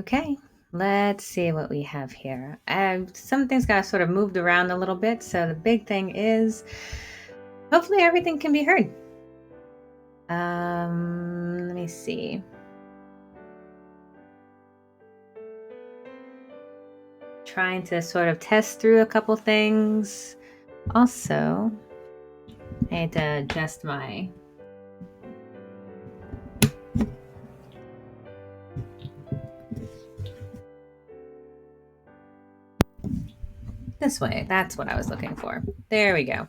Okay, let's see what we have here. Some things got sort of moved around a little bit, so the big thing is hopefully everything can be heard. Let me see. Trying to sort of test through a couple things. Also, I need to adjust my this way. That's what I was looking for. There we go.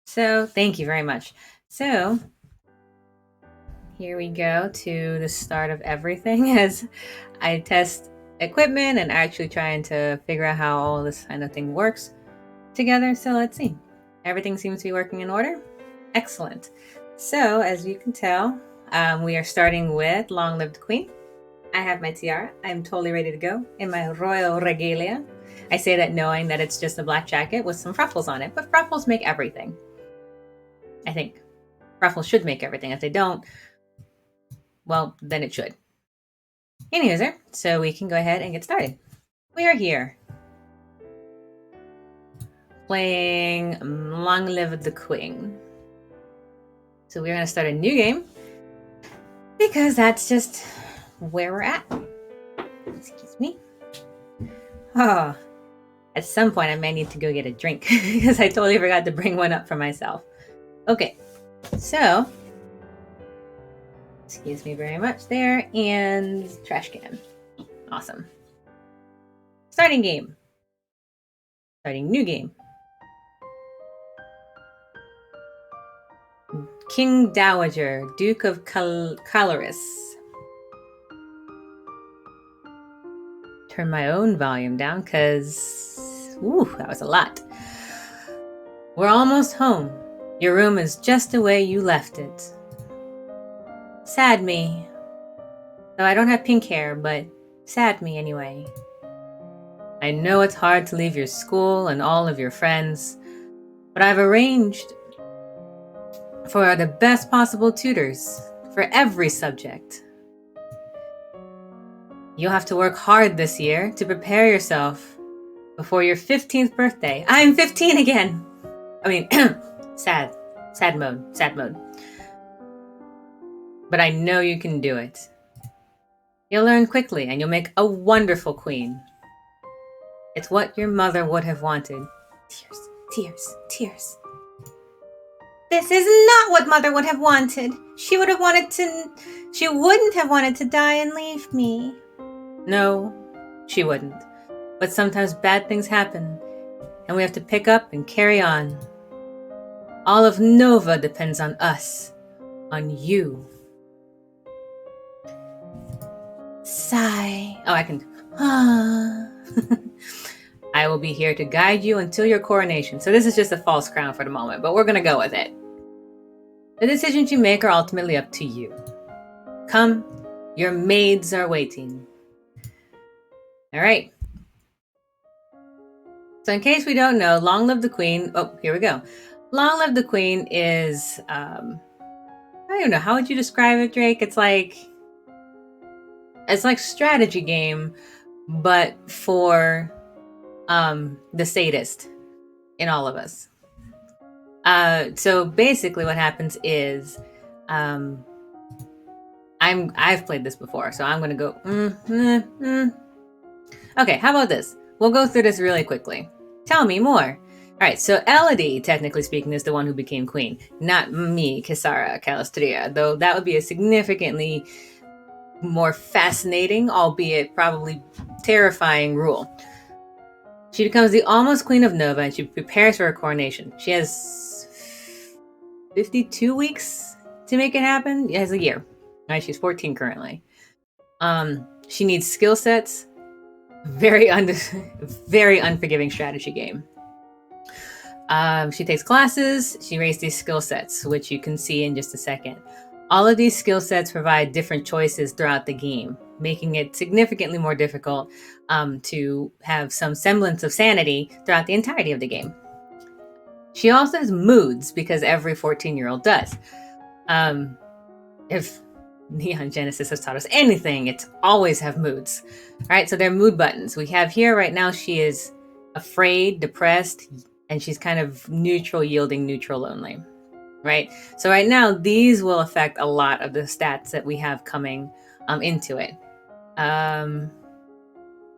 So thank you very much. So here we go to the start of everything as I test equipment and actually trying to figure out how all this kind of thing works together. So let's see. Everything seems to be working in order. Excellent. So as you can tell, we are starting with Long Live the Queen. I have my tiara. I'm totally ready to go in my royal regalia. I say that knowing that it's just a black jacket with some ruffles on it, but ruffles make everything. I think ruffles should make everything. If they don't, well, then it should. Anyways, so we can go ahead and get started. We are here playing Long Live the Queen. So we're going to start a new game because that's just where we're at. Excuse me. Oh, at some point I may need to go get a drink because I totally forgot to bring one up for myself. Okay, so excuse me very much there, and trash can. Awesome. Starting game. Starting new game. King Dowager, Duke of Caloris. Turn my own volume down because, that was a lot. We're almost home. Your room is just the way you left it. Sad me. Though I don't have pink hair, but sad me anyway. I know it's hard to leave your school and all of your friends, but I've arranged for the best possible tutors for every subject. You'll have to work hard this year to prepare yourself before your 15th birthday. I'm 15 again! I mean, sad mode. But I know you can do it. You'll learn quickly and you'll make a wonderful queen. It's what your mother would have wanted. Tears. This is not what Mother would have wanted. She wouldn't have wanted to die and leave me. No, she wouldn't. But sometimes bad things happen, and we have to pick up and carry on. All of Nova depends on us, on you. Sigh. Oh, I can. I will be here to guide you until your coronation. So this is just a false crown for the moment, but we're going to go with it. The decisions you make are ultimately up to you. Come, your maids are waiting. All right. So in case we don't know, Long Live the Queen. Oh, here we go. Long Live the Queen is, I don't know. How would you describe it, Drake? It's like strategy game, but for the sadist in all of us. So basically what happens is I've played this before, so I'm going to go Okay, how about this? We'll go through this really quickly. Tell me more. All right, so Elodie, technically speaking, is the one who became queen, not me, Kisara, Calistria, though that would be a significantly more fascinating, albeit probably terrifying rule. She becomes the almost queen of Nova and she prepares for her coronation. She has 52 weeks to make it happen. It has a year. Right? She's 14 currently. She needs skill sets. Very unforgiving strategy game. She takes classes. She raised these skill sets, which you can see in just a second. All of these skill sets provide different choices throughout the game, making it significantly more difficult to have some semblance of sanity throughout the entirety of the game. She also has moods, because every 14-year-old does. If Neon Genesis has taught us anything, it's always have moods. All right, so they're mood buttons. We have here right now, she is afraid, depressed, and she's kind of neutral, yielding, neutral, lonely. Right? So right now, these will affect a lot of the stats that we have coming into it.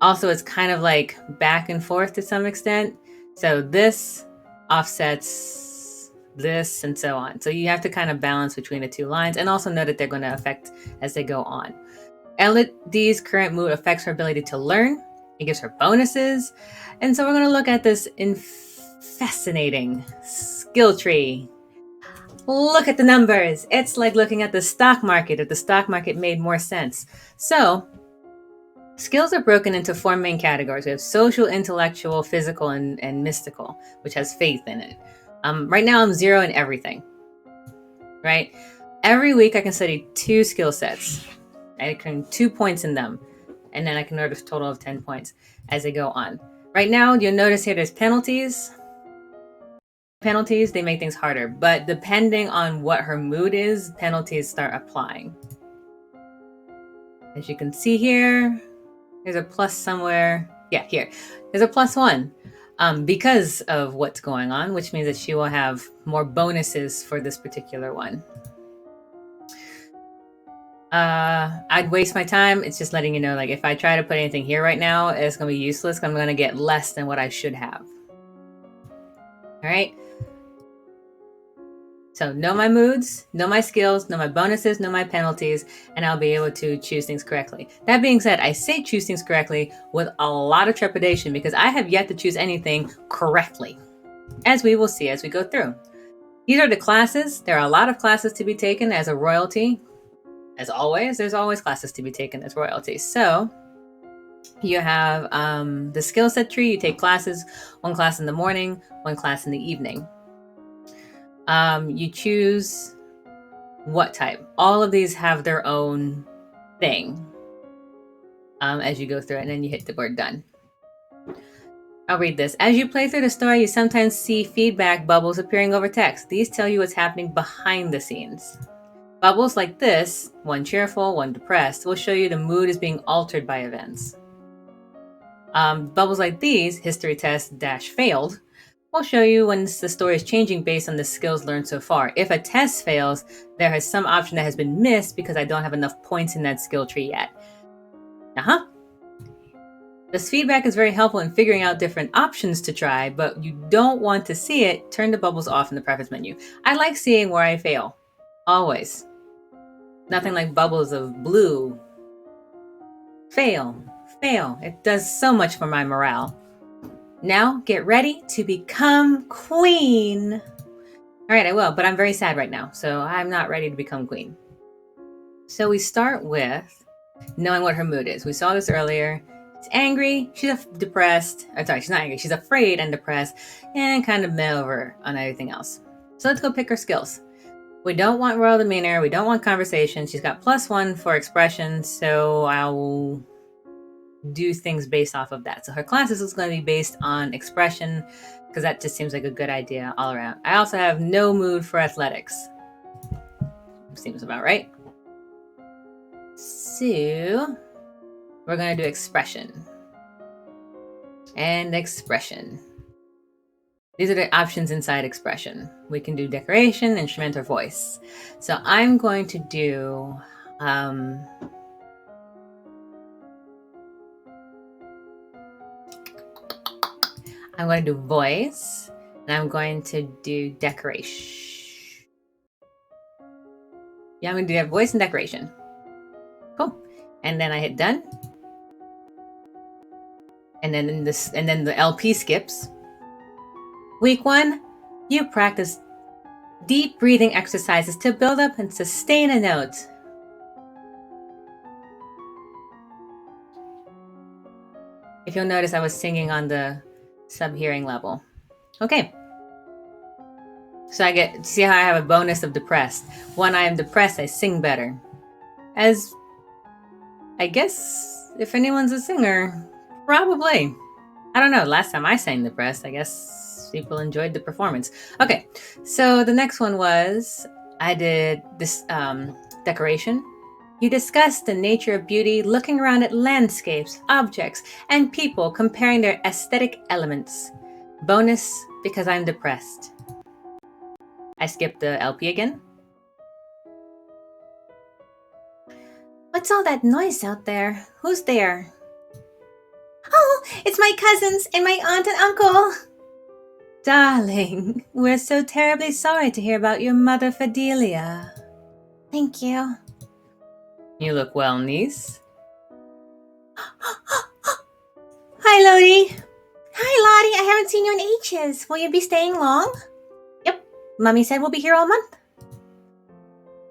Also, it's kind of like back and forth to some extent. So this offsets this and so on. So you have to kind of balance between the two lines and also know that they're going to affect as they go on. LD's current mood affects her ability to learn. It gives her bonuses. And so we're going to look at this fascinating skill tree. Look at the numbers. It's like looking at the stock market if the stock market made more sense. So skills are broken into 4 main categories. We have social, intellectual, physical, and mystical, which has faith in it. Right now, I'm 0 in everything. Right? Every week, I can study 2 skill sets. I can 2 points in them. And then I can earn a total of 10 points as they go on. Right now, you'll notice here there's penalties. Penalties, they make things harder. But depending on what her mood is, penalties start applying. As you can see here, there's a plus somewhere. Yeah, here. There's a +1 because of what's going on, which means that she will have more bonuses for this particular one. I'd waste my time. It's just letting you know, like, if I try to put anything here right now, it's going to be useless. I'm going to get less than what I should have. All right. So know my moods, know my skills, know my bonuses, know my penalties, and I'll be able to choose things correctly. That being said, I say choose things correctly with a lot of trepidation because I have yet to choose anything correctly, as we will see as we go through. These are the classes. There are a lot of classes to be taken as a royalty. As always, there's always classes to be taken as royalty. So you have the skill set tree. You take classes, 1 class in the morning, 1 class in the evening. You choose what type. All of these have their own thing as you go through it, and then you hit the word done. I'll read this. As you play through the story, you sometimes see feedback bubbles appearing over text. These tell you what's happening behind the scenes. Bubbles like this, 1 cheerful, 1 depressed, will show you the mood is being altered by events. Bubbles like these, history test - failed, will show you when the story is changing based on the skills learned so far. If a test fails, there is some option that has been missed because I don't have enough points in that skill tree yet. This feedback is very helpful in figuring out different options to try, but you don't want to see it. Turn the bubbles off in the preference menu. I like seeing where I fail. Always. Nothing like bubbles of blue. Fail. It does so much for my morale. Now, get ready to become queen. All right, I will, but I'm very sad right now, so I'm not ready to become queen. So we start with knowing what her mood is. We saw this earlier. She's angry, she's depressed. She's not angry. She's afraid and depressed and kind of meh over on everything else. So let's go pick her skills. We don't want royal demeanor. We don't want conversation. She's got +1 for expression, so I'll do things based off of that. So her classes is going to be based on expression because that just seems like a good idea all around. I also have no mood for athletics. Seems about right. So we're going to do expression. And expression. These are the options inside expression. We can do decoration, instrument, or voice. So I'm going to do I'm going to do voice, and I'm going to do decoration. Yeah, I'm going to do voice and decoration. Cool. And then I hit done. And then the LP skips. Week 1, you practice deep breathing exercises to build up and sustain a note. If you'll notice, I was singing on the sub-hearing level. Okay. So I get, see how I have a bonus of depressed. When I am depressed, I sing better. As, I guess, if anyone's a singer, probably. I don't know. Last time I sang depressed, I guess people enjoyed the performance. Okay. So the next one was, I did this decoration. You discuss the nature of beauty, looking around at landscapes, objects, and people, comparing their aesthetic elements. Bonus, because I'm depressed. I skipped the LP again. What's all that noise out there? Who's there? Oh, it's my cousins and my aunt and uncle. Darling, we're so terribly sorry to hear about your mother, Fidelia. Thank you. You look well, niece. Hi, Lodi. Hi, Lottie. I haven't seen you in ages. Will you be staying long? Yep. Mummy said we'll be here all month.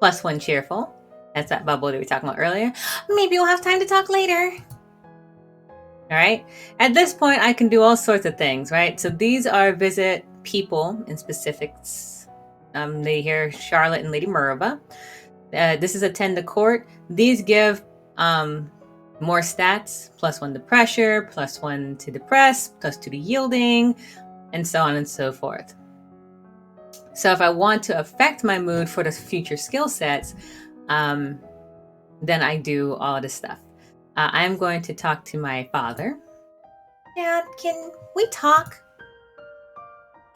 +1 cheerful. That's that bubble that we were talking about earlier. Maybe we'll have time to talk later. All right. At this point, I can do all sorts of things, right? So these are visit people in specifics. They hear Charlotte and Lady Merva. This is attend the court. These give more stats, +1 to pressure, +1 to depress, +2 to yielding, and so on and so forth. So if I want to affect my mood for the future skill sets, then I do all of this stuff. I'm going to talk to my father. Dad, can we talk?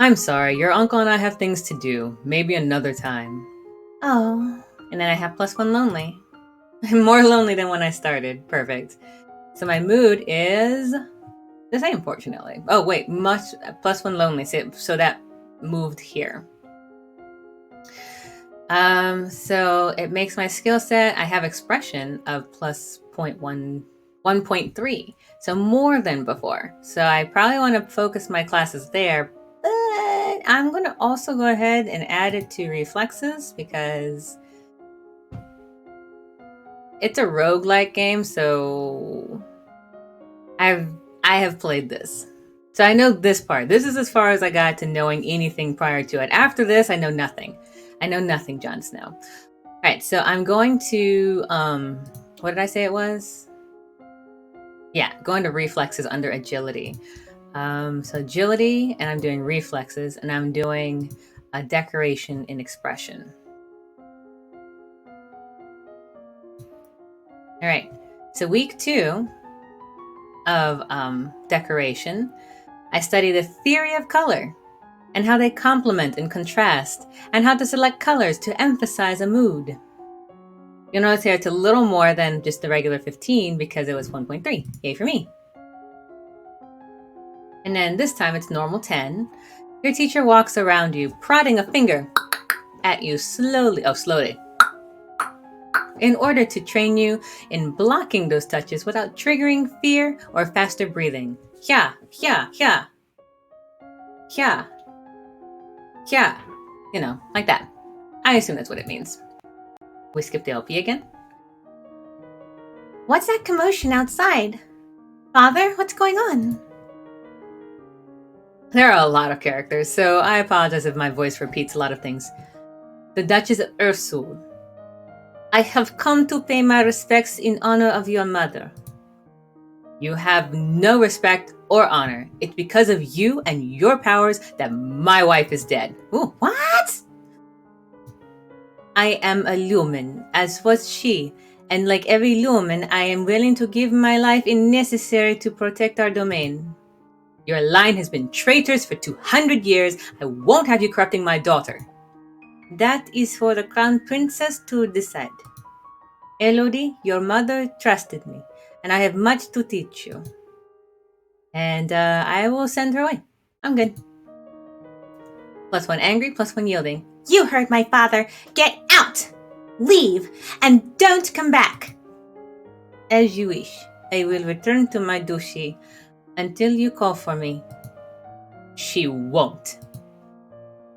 I'm sorry, your uncle and I have things to do. Maybe another time. Oh. And then I have +1 lonely. I'm more lonely than when I started. Perfect. So my mood is the same, fortunately. Oh, wait, much +1 lonely. So that moved here. So it makes my skill set, I have expression of +1.3. So more than before. So I probably want to focus my classes there, but I'm going to also go ahead and add it to reflexes because it's a roguelike game, so I have played this. So I know this part. This is as far as I got to knowing anything prior to it. After this, I know nothing. I know nothing, Jon Snow. All right, so I'm going to, what did I say it was? Yeah, going to reflexes under agility. So agility, and I'm doing reflexes, and I'm doing a decoration in expression. All right, so week 2 of decoration, I study the theory of color and how they complement and contrast, and how to select colors to emphasize a mood. You'll notice here it's a little more than just the regular 15 because it was 1.3. Yay for me. And then this time it's normal 10. Your teacher walks around you, prodding a finger at you slowly, in order to train you in blocking those touches without triggering fear or faster breathing. Yeah. You know, like that. I assume that's what it means. We skip the LP again. What's that commotion outside? Father, what's going on? There are a lot of characters, so I apologize if my voice repeats a lot of things. The Duchess of Ursul. I have come to pay my respects in honor of your mother. You have no respect or honor. It's because of you and your powers that my wife is dead. Ooh, what? I am a Lumen, as was she, and like every Lumen, I am willing to give my life if necessary to protect our domain. Your line has been traitors for 200 years. I won't have you corrupting my daughter. That is for the Crown Princess to decide. Elodie, your mother trusted me, and I have much to teach you. And I will send her away. I'm good. +1 angry, +1 yielding. You heard my father. Get out! Leave, and don't come back. As you wish. I will return to my duchy until you call for me. She won't.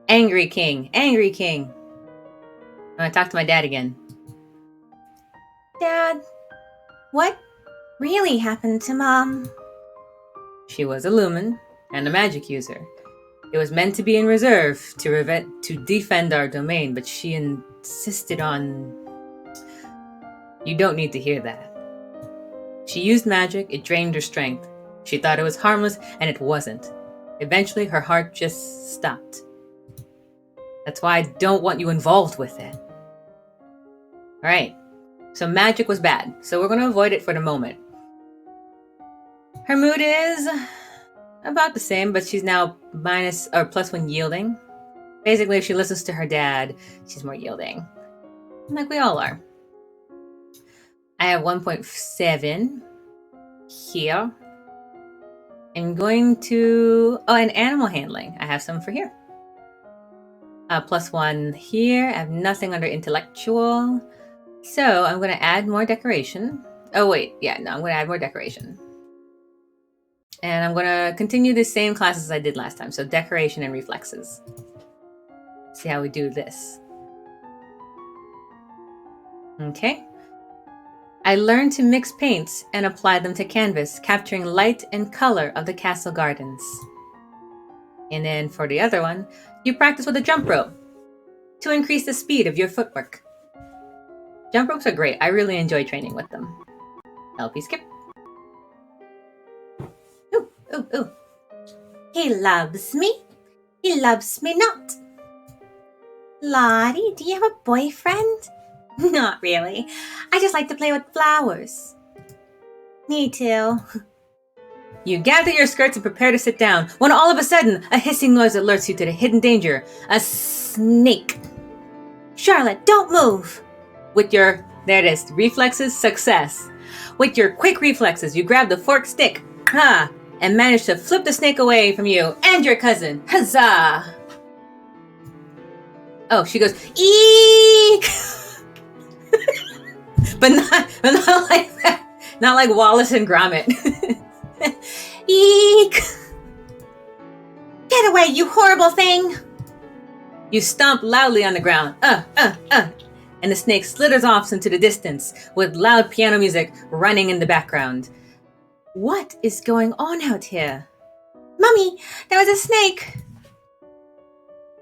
Angry king, angry king. I'm gonna talk to my dad again. Dad, what really happened to Mom? She was a Lumen and a magic user. It was meant to be in reserve to defend our domain, but she insisted on... You don't need to hear that. She used magic, it drained her strength. She thought it was harmless, and it wasn't. Eventually, her heart just stopped. That's why I don't want you involved with it. Alright, So magic was bad. So we're going to avoid it for the moment. Her mood is about the same, but she's now minus or plus 1 yielding. Basically, if she listens to her dad, she's more yielding. Like we all are. I have 1.7 here. I'm going to... Oh, and animal handling. I have some for here. Plus 1 here. I have nothing under intellectual. So I'm going to add more decoration. Oh, wait. Yeah, no, I'm going to add more decoration. And I'm going to continue the same classes as I did last time. So decoration and reflexes. See how we do this. Okay. I learned to mix paints and apply them to canvas, capturing light and color of the castle gardens. And then for the other one, you practice with a jump rope to increase the speed of your footwork. Jump ropes are great. I really enjoy training with them. LP skip. Ooh, ooh, ooh. He loves me. He loves me not. Lottie, do you have a boyfriend? Not really. I just like to play with flowers. Me too. You gather your skirts and prepare to sit down, when all of a sudden, a hissing noise alerts you to the hidden danger. A snake. Charlotte, don't move. With your, there it is, reflexes, success. With your quick reflexes, you grab the forked stick, and manage to flip the snake away from you and your cousin. Huzzah! Oh, she goes, eek! but not like that. Not like Wallace and Gromit. Eek! Get away, you horrible thing! You stomp loudly on the ground. And the snake slithers off into the distance with loud piano music running in the background. What is going on out here? Mummy, there was a snake!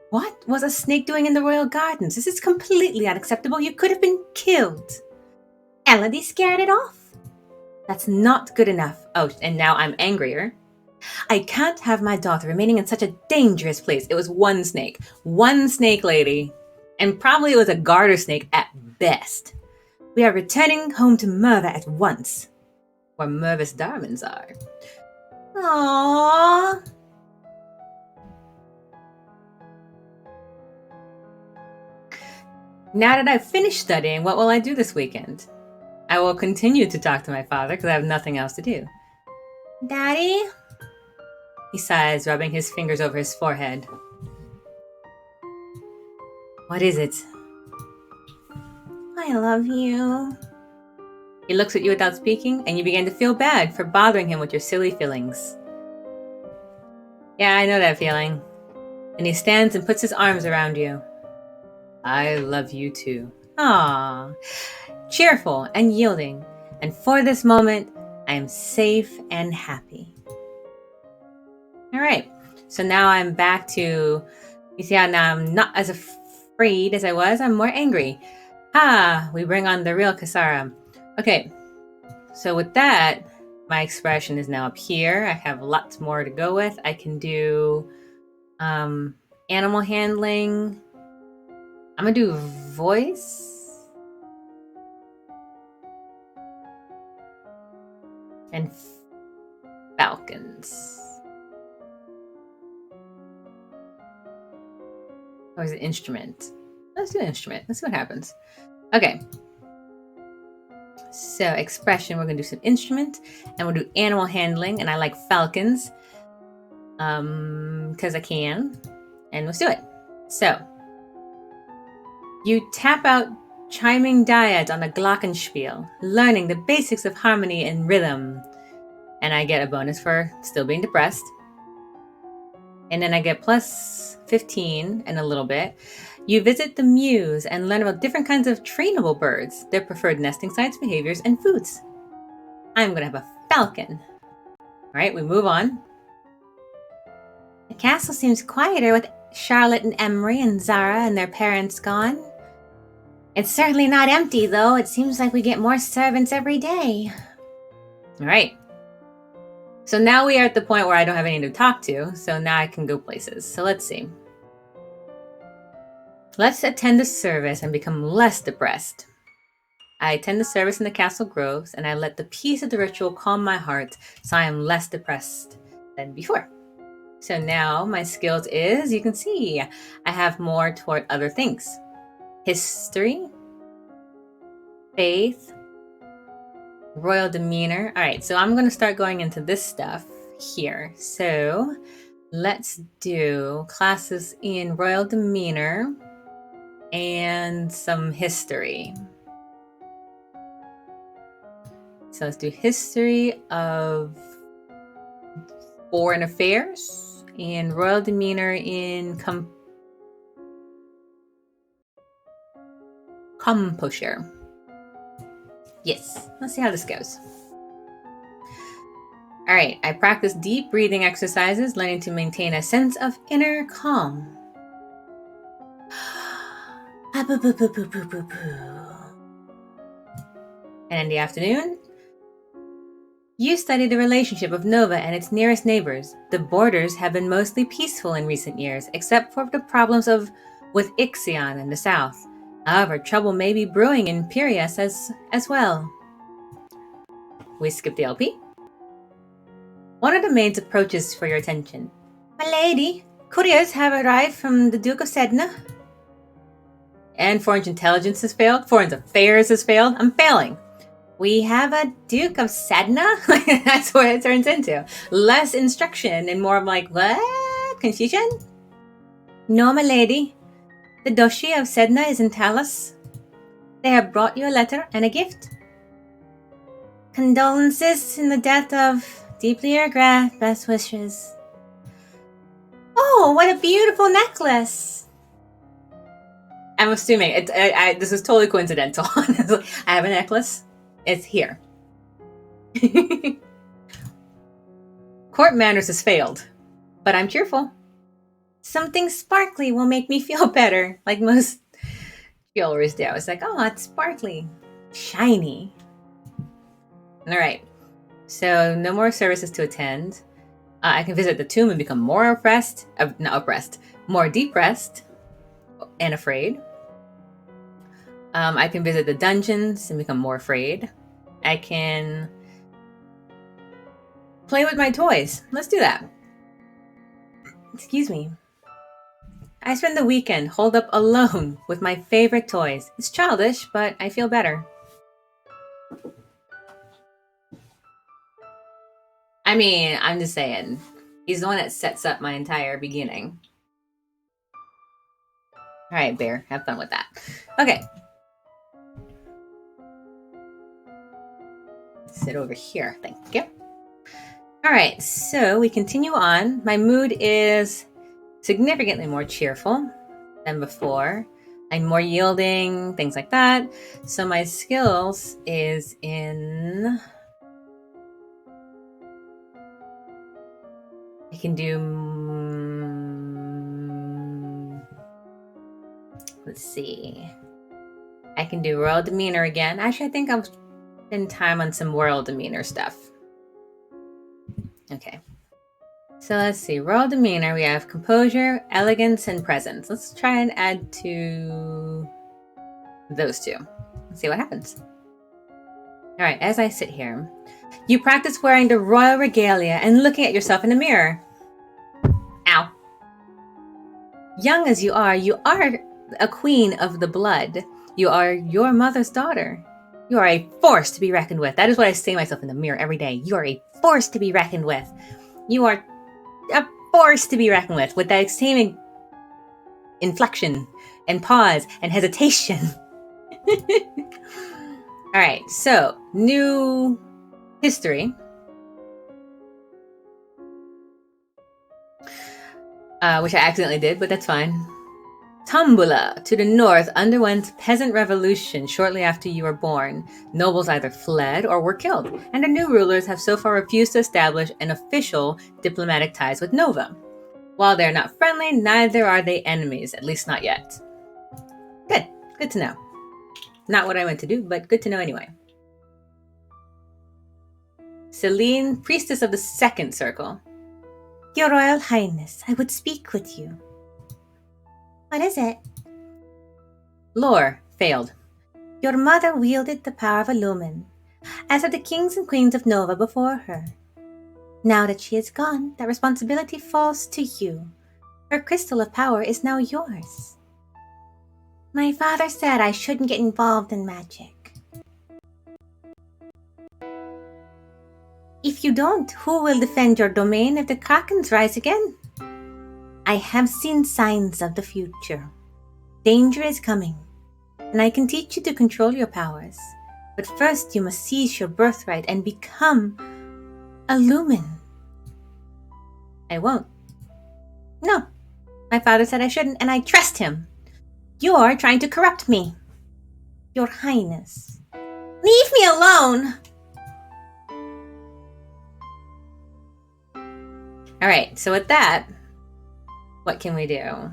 What was a snake doing in the royal gardens? This is completely unacceptable. You could have been killed. Elodie scared it off. That's not good enough. Oh, and now I'm angrier. I can't have my daughter remaining in such a dangerous place. It was one snake. One snake, lady. And probably it was a garter snake at best. We are returning home to Merva at once. Where Merva's diamonds are. Aww. Now that I've finished studying, what will I do this weekend? I will continue to talk to my father because I have nothing else to do. Daddy? He sighs, rubbing his fingers over his forehead. What is it? I love you. He looks at you without speaking, and you begin to feel bad for bothering him with your silly feelings. Yeah, I know that feeling. And he stands and puts his arms around you. I love you too. Aww. Cheerful and yielding, and for this moment, I am safe and happy. Alright, so now I'm back to, you see how now I'm not as afraid as I was, I'm more angry. We bring on the real Kisara. Okay, so with that, my expression is now up here. I have lots more to go with. I can do animal handling. I'm gonna do voice. And falcons. Or is it instrument? Let's do instrument. Let's see what happens. Okay. So expression, we're gonna do some instrument, and we'll do animal handling, and I like falcons. Because I can. And let's do it. So you tap out chiming dyads on a glockenspiel, learning the basics of harmony and rhythm. And I get a bonus for still being depressed. And then I get plus 15 and a little bit. You visit the muse and learn about different kinds of trainable birds, their preferred nesting sites, behaviors, and foods. I'm going to have a falcon. All right, we move on. The castle seems quieter with Charlotte and Emery and Zara and their parents gone. It's certainly not empty, though. It seems like we get more servants every day. All right. So now we are at the point where I don't have anyone to talk to, so now I can go places. So let's see. Let's attend the service and become less depressed. I attend the service in the castle groves, and I let the peace of the ritual calm my heart, so I am less depressed than before. So now my skills is, you can see, I have more toward other things. History, faith, royal demeanor. All right, so I'm going to start going into this stuff here. So let's do classes in royal demeanor and some history. So let's do history of foreign affairs and royal demeanor in composure. Yes, let's see how this goes. All right, I practice deep breathing exercises, learning to maintain a sense of inner calm. And in the afternoon, you study the relationship of Nova and its nearest neighbors. The borders have been mostly peaceful in recent years, except for the problems with Ixion in the south. However, trouble may be brewing in Piraeus as well. We skip the LP. One of the maids approaches for your attention. My lady, couriers have arrived from the Duke of Sedna. And foreign intelligence has failed. Foreign affairs has failed. I'm failing. We have a Duke of Sedna? That's what it turns into. Less instruction and more of like, what? Confusion? No, my lady. The Doshi of Sedna is in Talos. They have brought you a letter and a gift. Condolences in the death of deeply regret, best wishes. Oh, what a beautiful necklace. I'm assuming, this is totally coincidental. I have a necklace. It's here. Court manners has failed, but I'm cheerful. Something sparkly will make me feel better, like most jewelries do. It's like, oh, it's sparkly, shiny. All right, so no more services to attend. I can visit the tomb and become more more depressed and afraid. I can visit the dungeons and become more afraid. I can play with my toys. Let's do that. Excuse me. I spend the weekend holed up alone with my favorite toys. It's childish, but I feel better. I mean, I'm just saying. He's the one that sets up my entire beginning. All right, Bear, have fun with that. Okay. Sit over here. Thank you. All right, so we continue on. My mood is significantly more cheerful than before. I'm more yielding, things like that. So my skills is in... I can do... let's see. I can do royal demeanor again. Actually, I think I'll spend time on some royal demeanor stuff. Okay. So let's see. Royal demeanor, we have composure, elegance, and presence. Let's try and add to those two. Let's see what happens. All right, as I sit here, you practice wearing the royal regalia and looking at yourself in the mirror. Ow. Young as you are a queen of the blood. You are your mother's daughter. You are a force to be reckoned with. That is what I say to myself in the mirror every day. You are a force to be reckoned with. You are a force to be reckoned with that same inflection and pause and hesitation. All right, so new history. Which I accidentally did, but that's fine. Tumbula to the north underwent peasant revolution shortly after you were born. Nobles either fled or were killed, and the new rulers have so far refused to establish an official diplomatic ties with Nova. While they're not friendly, neither are they enemies, at least not yet. Good to know. Not what I went to do, but good to know anyway. Celine, priestess of the second circle. Your Royal Highness, I would speak with you. What is it? Lore, failed. Your mother wielded the power of a lumen, as have the kings and queens of Nova before her. Now that she is gone, that responsibility falls to you. Her crystal of power is now yours. My father said I shouldn't get involved in magic. If you don't, who will defend your domain if the Krakens rise again? I have seen signs of the future. Danger is coming, and I can teach you to control your powers. But first you must seize your birthright and become a lumen. I won't. No, my father said I shouldn't, and I trust him. You're trying to corrupt me. Your Highness. Leave me alone! Alright, so with that, what can we do?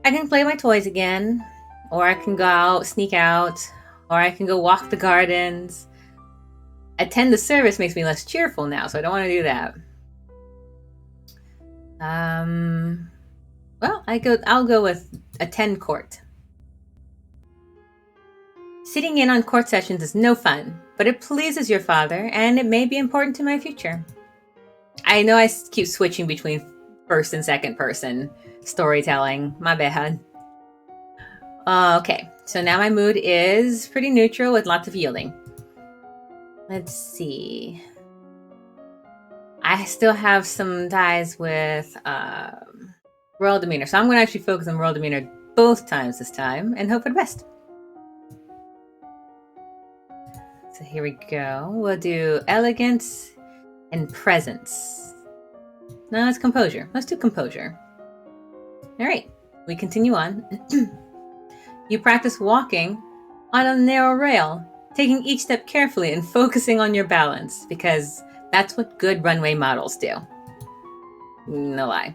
I can play my toys again, or I can go out, sneak out, or I can go walk the gardens. Attend the service makes me less cheerful now, so I don't want to do that. Well, I'll go with attend court. Sitting in on court sessions is no fun, but it pleases your father, and it may be important to my future. I know I keep switching between first and second person storytelling. My bad. Okay, so now my mood is pretty neutral with lots of yielding. Let's see. I still have some ties with royal demeanor, so I'm going to actually focus on royal demeanor both times this time and hope for the best. So here we go. We'll do elegance and presence. No, it's composure. Let's do composure. All right, we continue on. You practice walking on a narrow rail, taking each step carefully and focusing on your balance, because that's what good runway models do. No lie.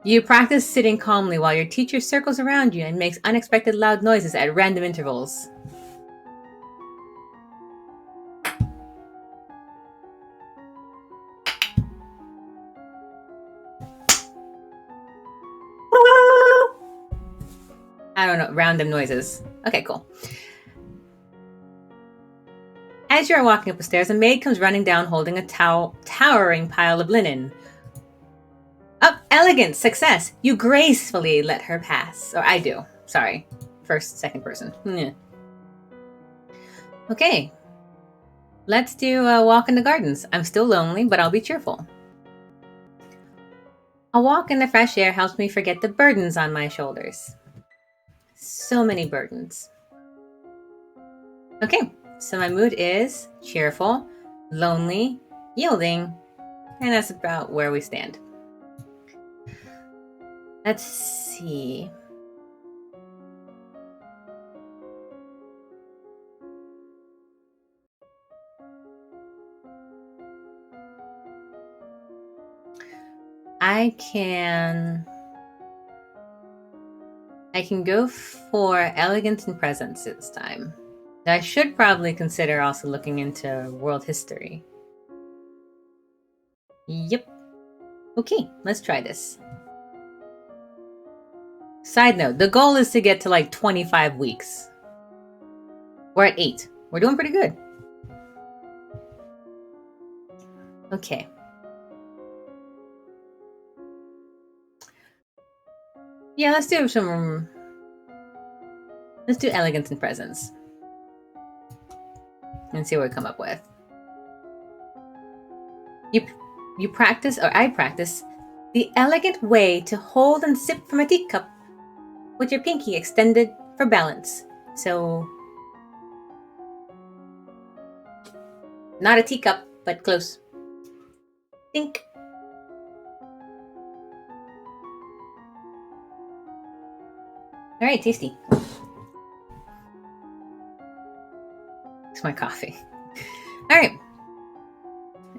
You practice sitting calmly while your teacher circles around you and makes unexpected loud noises at random intervals. I don't know, random noises. Okay, cool. As you are walking up the stairs, a maid comes running down holding a towering pile of linen. Up, elegance, success. You gracefully let her pass. Or I do. Sorry. First, second person. Okay. Let's do a walk in the gardens. I'm still lonely, but I'll be cheerful. A walk in the fresh air helps me forget the burdens on my shoulders. So many burdens. Okay, so my mood is cheerful, lonely, yielding, and that's about where we stand. Let's see. I can go for elegance and presence this time. I should probably consider also looking into world history. Yep. Okay, let's try this. Side note, the goal is to get to like 25 weeks. We're at 8. We're doing pretty good. Okay. Yeah, let's do elegance and presence. And see what we come up with. You practice, or I practice, the elegant way to hold and sip from a teacup with your pinky extended for balance. So, not a teacup, but close. Think. All right, tasty. It's my coffee. All right.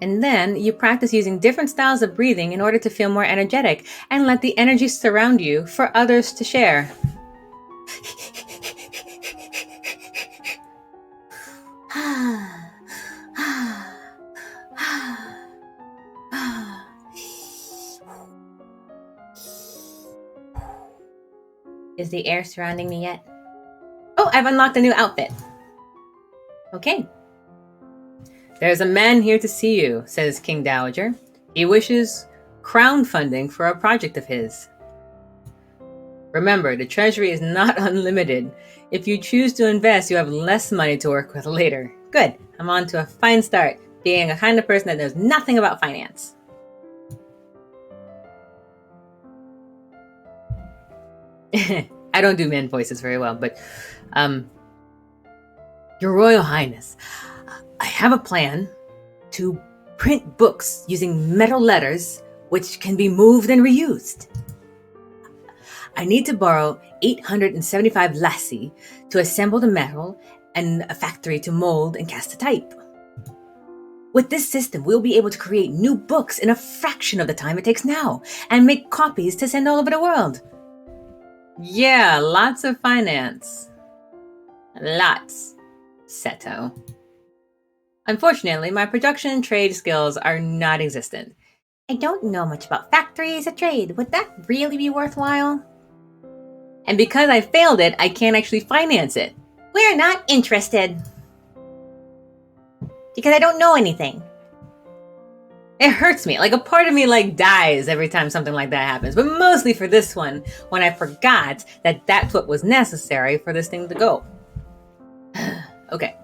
And then you practice using different styles of breathing in order to feel more energetic and let the energy surround you for others to share. Is the air surrounding me yet? I've unlocked a new outfit. Okay. There's a man here to see you, says King Dowager. He wishes crowdfunding for a project of his. Remember, the treasury is not unlimited. If you choose to invest, you have less money to work with later. Good. I'm on to a fine start, being a kind of person that knows nothing about finance. I don't do man voices very well, but Your Royal Highness, I have a plan to print books using metal letters which can be moved and reused. I need to borrow 875 lassie to assemble the metal and a factory to mold and cast the type. With this system, we'll be able to create new books in a fraction of the time it takes now and make copies to send all over the world. Yeah, lots of finance. Lots, Seto. Unfortunately, my production and trade skills are not existent. I don't know much about factories or trade. Would that really be worthwhile? And because I failed it, I can't actually finance it. We're not interested. Because I don't know anything. It hurts me. Like a part of me dies every time something like that happens. But mostly for this one, when I forgot that that's what was necessary for this thing to go. Okay.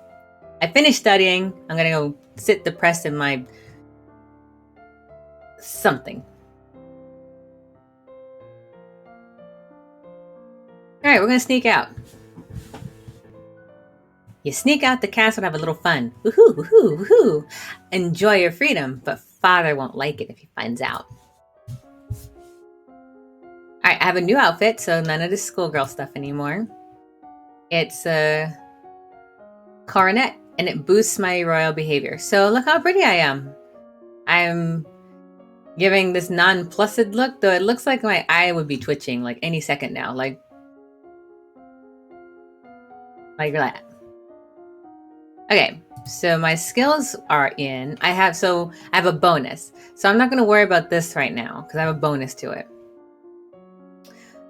I finished studying. I'm going to go sit depressed in my something. All right, we're going to sneak out. You sneak out the castle and have a little fun. Woohoo, woohoo, woohoo. Enjoy your freedom, but father won't like it if he finds out. All right, I have a new outfit, so none of this schoolgirl stuff anymore. It's a coronet, and it boosts my royal behavior. So look how pretty I am. I'm giving this nonplussed look, though it looks like my eye would be twitching any second now. Like that. Okay, so my skills are in. I have a bonus. So I'm not going to worry about this right now because I have a bonus to it.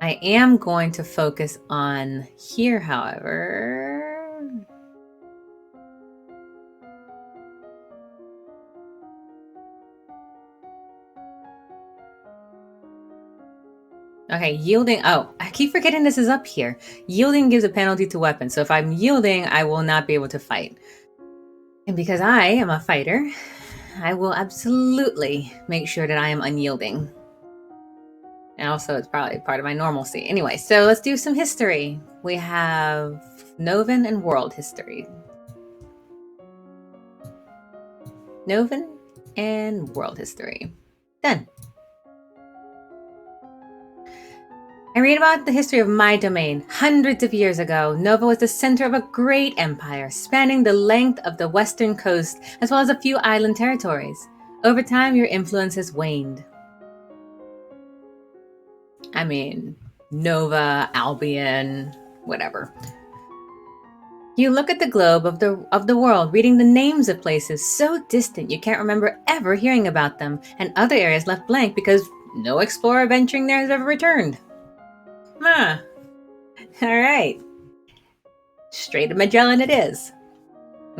I am going to focus on here, however. Okay, yielding. Oh, I keep forgetting this is up here. Yielding gives a penalty to weapons. So if I'm yielding, I will not be able to fight. And because I am a fighter, I will absolutely make sure that I am unyielding. And also, it's probably part of my normalcy. Anyway, so let's do some history. We have Novan and world history. Novan and world history. Done. I read about the history of my domain. Hundreds of years ago, Nova was the center of a great empire spanning the length of the western coast as well as a few island territories. Over time, your influence has waned. I mean, Nova, Albion, whatever. You look at the globe of the world, reading the names of places so distant you can't remember ever hearing about them, and other areas left blank because no explorer venturing there has ever returned. Huh. All right. Straight to Magellan it is.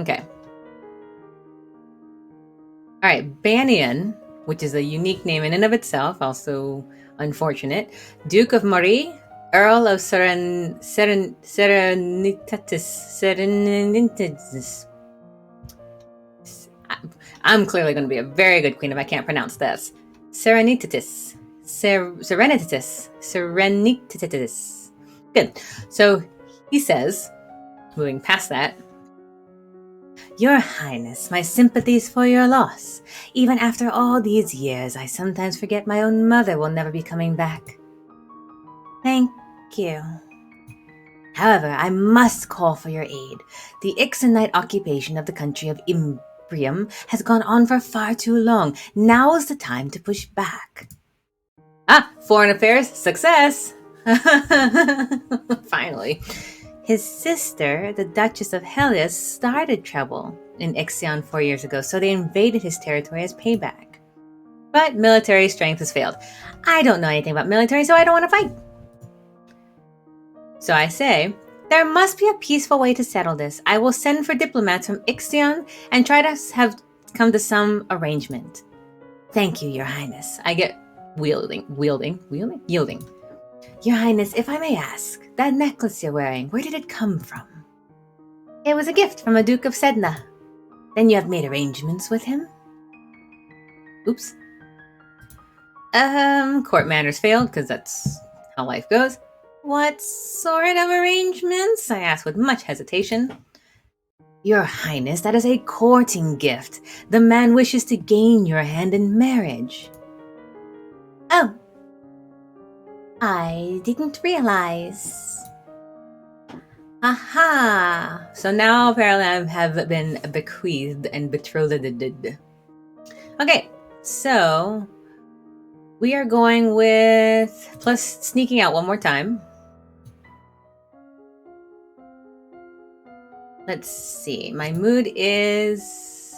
Okay. All right. Banian, which is a unique name in and of itself, also unfortunate. Duke of Marie, Earl of Serenitatis. I'm clearly going to be a very good queen if I can't pronounce this. Serenitatis. Serenitatis. Good. So he says, moving past that, Your Highness, my sympathies for your loss. Even after all these years, I sometimes forget my own mother will never be coming back. Thank you. However, I must call for your aid. The Ixonite occupation of the country of Imbrium has gone on for far too long. Now is the time to push back. Foreign affairs, success! Finally. His sister, the Duchess of Helios, started trouble in Ixion 4 years ago, so they invaded his territory as payback. But military strength has failed. I don't know anything about military, so I don't want to fight. So I say, There must be a peaceful way to settle this. I will send for diplomats from Ixion and try to have come to some arrangement. Thank you, Your Highness. I get yielding. Your Highness, if I may ask, that necklace you're wearing, where did it come from? It was a gift from a Duke of Sedna. Then you have made arrangements with him? Oops. Court manners failed, because that's how life goes. What sort of arrangements? I asked with much hesitation. Your Highness, that is a courting gift. The man wishes to gain your hand in marriage. Oh. I didn't realize. Aha! So now apparently I have been bequeathed and betrothed. Okay, so we are going with plus sneaking out one more time. Let's see. My mood is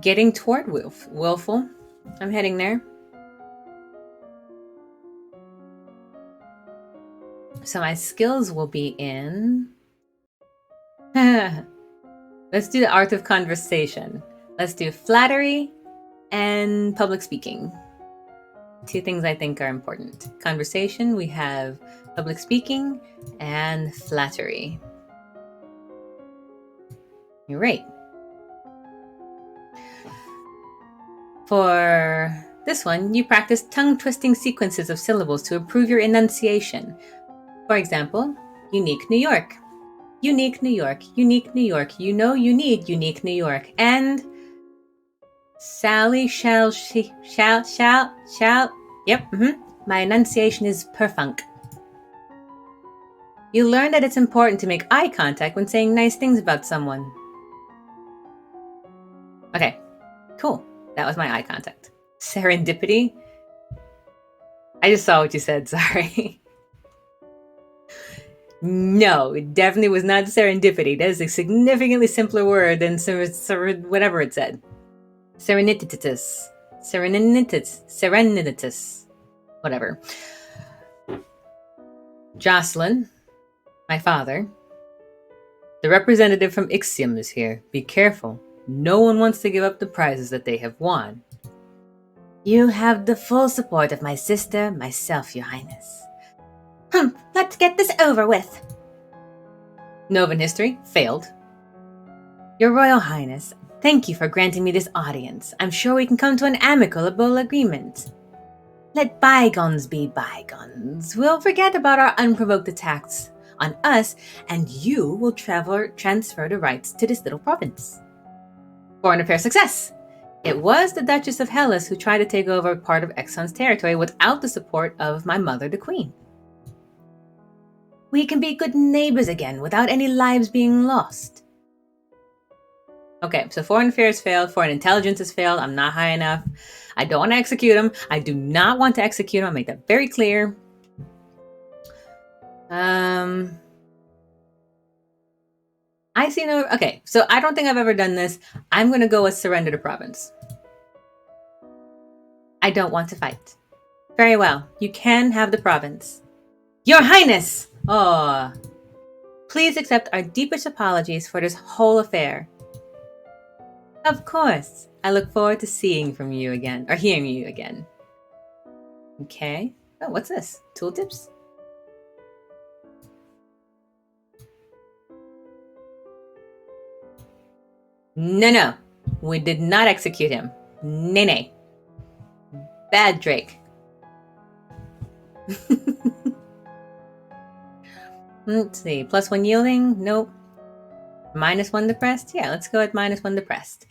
getting toward willful. I'm heading there. So my skills will be in... Let's do the art of conversation. Let's do flattery and public speaking. Two things I think are important. Conversation, we have public speaking and flattery. You're right. For this one, you practice tongue-twisting sequences of syllables to improve your enunciation. For example, unique New York. Unique New York. Unique New York. You know you need unique New York. And Sally shall. Yep. My enunciation is perfunk. You learn that it's important to make eye contact when saying nice things about someone. Okay, cool. That was my eye contact. Serendipity? I just saw what you said, sorry. No, it definitely was not serendipity. That is a significantly simpler word than whatever it said. Serenitas. Whatever. Jocelyn, my father. The representative from Ixium is here. Be careful. No one wants to give up the prizes that they have won. You have the full support of my sister, myself, Your Highness. Let's get this over with. Novan history, failed. Your Royal Highness, thank you for granting me this audience. I'm sure we can come to an amicable agreement. Let bygones be bygones. We'll forget about our unprovoked attacks on us, and you will transfer the rights to this little province. Foreign affairs success! It was the Duchess of Hellas who tried to take over part of Exxon's territory without the support of my mother, the Queen. We can be good neighbors again without any lives being lost. Okay, so foreign affairs failed, foreign intelligence has failed, I'm not high enough. I don't want to execute him. I do not want to execute him. I'll make that very clear. I see no... Okay, so I don't think I've ever done this. I'm going to go with surrender the province. I don't want to fight. Very well. You can have the province. Your Highness! Oh. Please accept our deepest apologies for this whole affair. Of course. I look forward to seeing from you again, or hearing you again. Okay. Oh, what's this? Tooltips? No. We did not execute him. Nay. Bad Drake. Let's see. +1 yielding? Nope. -1 depressed? Yeah, let's go at -1 depressed.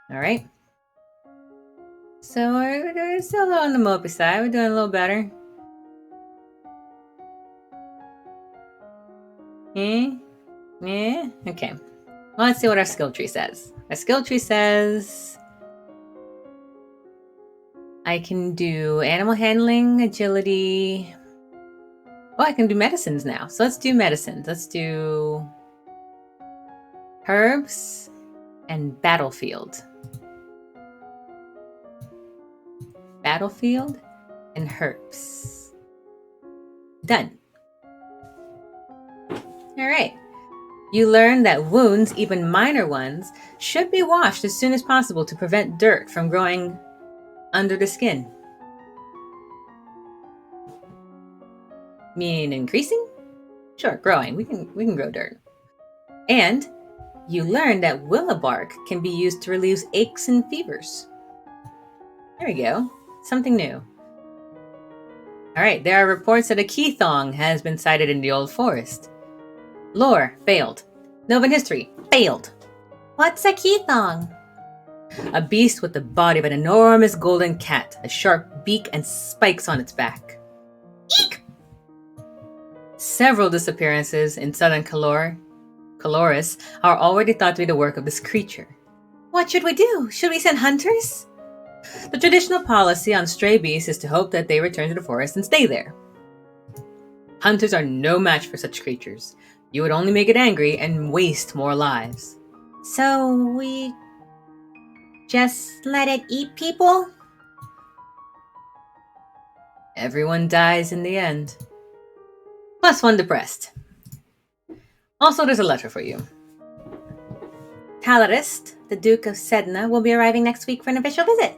Alright. So we're still on the mopey side. We're doing a little better. Yeah. Okay. Well, let's see what our skill tree says. Our skill tree says I can do animal handling, agility. Oh, I can do medicines now. So let's do medicines. Let's do herbs and battlefield. Battlefield and herbs. Done. All right. You learn that wounds, even minor ones, should be washed as soon as possible to prevent dirt from growing under the skin. Mean increasing? Sure, growing. We can grow dirt. And you learn that willow bark can be used to relieve aches and fevers. There we go. Something new. All right, there are reports that a Keithong has been sighted in the old forest. Lore, failed. Novan history, failed. What's a Keithong? A beast with the body of an enormous golden cat, a sharp beak and spikes on its back. Eek! Several disappearances in southern Caloris are already thought to be the work of this creature. What should we do? Should we send hunters? The traditional policy on stray beasts is to hope that they return to the forest and stay there. Hunters are no match for such creatures. You would only make it angry and waste more lives. So we just let it eat people? Everyone dies in the end. +1 depressed. Also, there's a letter for you. Talarist, the Duke of Sedna, will be arriving next week for an official visit.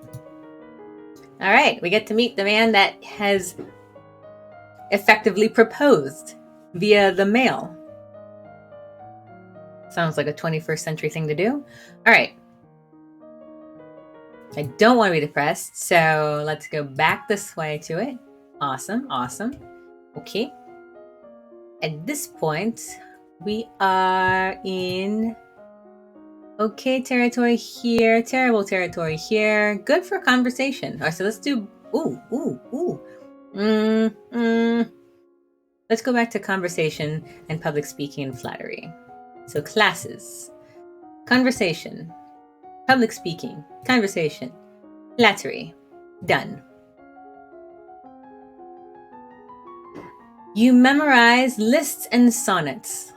All right, we get to meet the man that has effectively proposed via the mail. Sounds like a 21st century thing to do. All right. I don't want to be depressed, so let's go back this way to it. Awesome. Okay. At this point, we are in okay territory here, terrible territory here. Good for conversation. All right, so let's do Let's go back to conversation and public speaking and flattery. So classes, conversation, public speaking, conversation, flattery, done. You memorize lists and sonnets,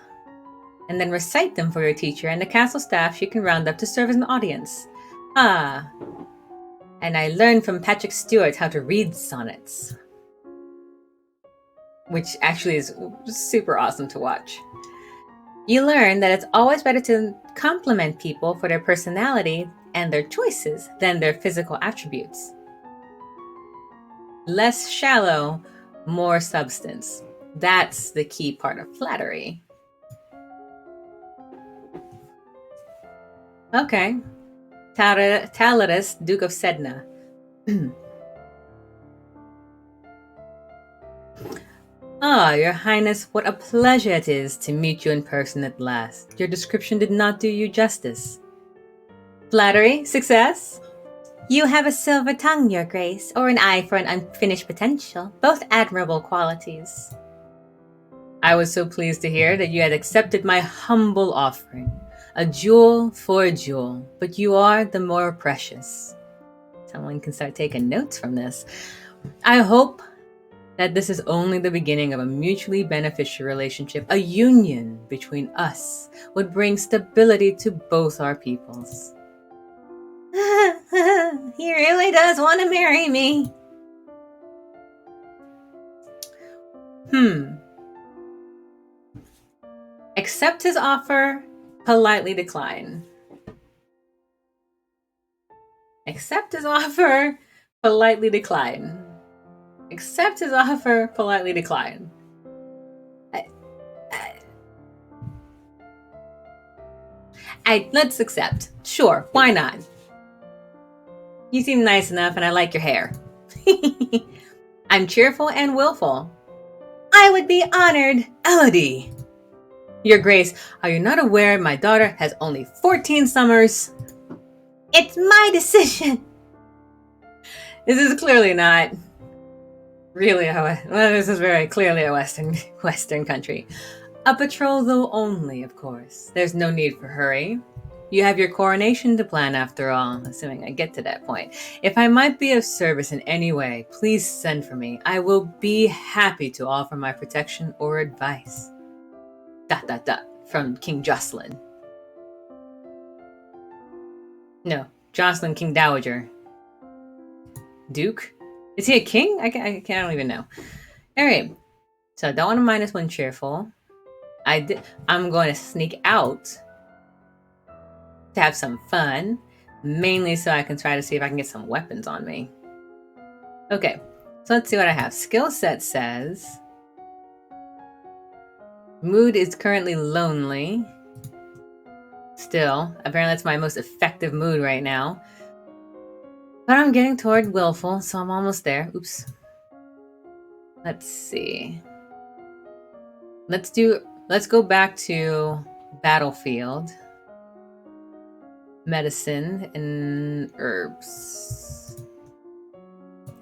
and then recite them for your teacher and the castle staff she can round up to serve as an audience. And I learned from Patrick Stewart how to read sonnets, which actually is super awesome to watch. You learn that it's always better to compliment people for their personality and their choices than their physical attributes. Less shallow, more substance. That's the key part of flattery. Okay. Talarus, Duke of Sedna. Your Highness, what a pleasure it is to meet you in person at last. Your description did not do you justice. Flattery? Success? You have a silver tongue, Your Grace, or an eye for an unfinished potential, both admirable qualities. I was so pleased to hear that you had accepted my humble offering. A jewel for a jewel, but you are the more precious. Someone can start taking notes from this. I hope that this is only the beginning of a mutually beneficial relationship. A union between us would bring stability to both our peoples. He really does want to marry me. Accept his offer, politely decline. Accept his offer, politely decline. Accept his offer, politely decline. Let's accept. Sure, why not? You seem nice enough and I like your hair. I'm cheerful and willful. I would be honored. Elodie! Your Grace, are you not aware my daughter has only 14 summers? It's my decision. This is clearly not really this is very clearly a Western country. A betrothal only, of course. There's no need for hurry. You have your coronation to plan after all, assuming I get to that point. If I might be of service in any way, please send for me. I will be happy to offer my protection or advice. ... From King Jocelyn. No, Jocelyn, King Dowager. Duke? Is he a king? I don't even know. Alright, so I don't want to -1 cheerful. I'm going to sneak out to have some fun, mainly so I can try to see if I can get some weapons on me. Okay, so let's see what I have. Skill set says mood is currently lonely. Still, apparently that's my most effective mood right now. But I'm getting toward willful, so I'm almost there. Oops. Let's see. Let's go back to battlefield. Medicine and herbs.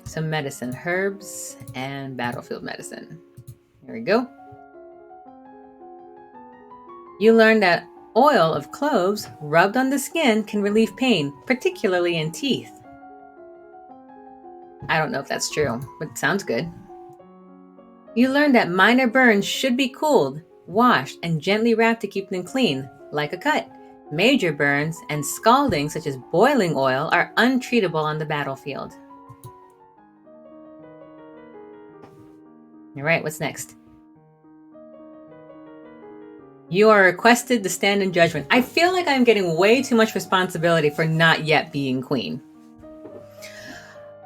Some medicine, herbs, and battlefield medicine. Here we go. You learned that oil of cloves rubbed on the skin can relieve pain, particularly in teeth. I don't know if that's true, but it sounds good. You learned that minor burns should be cooled, washed, and gently wrapped to keep them clean, like a cut. Major burns and scalding, such as boiling oil, are untreatable on the battlefield. All right, what's next? You are requested to stand in judgment. I feel like I'm getting way too much responsibility for not yet being queen.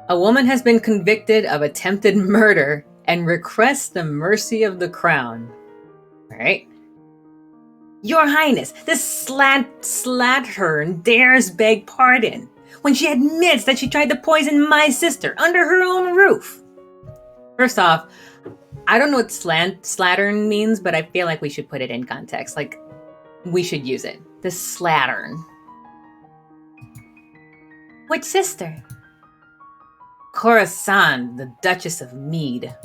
A woman has been convicted of attempted murder and requests the mercy of the crown. All right. Your Highness, this slattern dares beg pardon when she admits that she tried to poison my sister under her own roof. First off, I don't know what slattern means, but I feel like we should put it in context. Like, we should use it. The slattern. Which sister? Coruscant, the Duchess of Mead.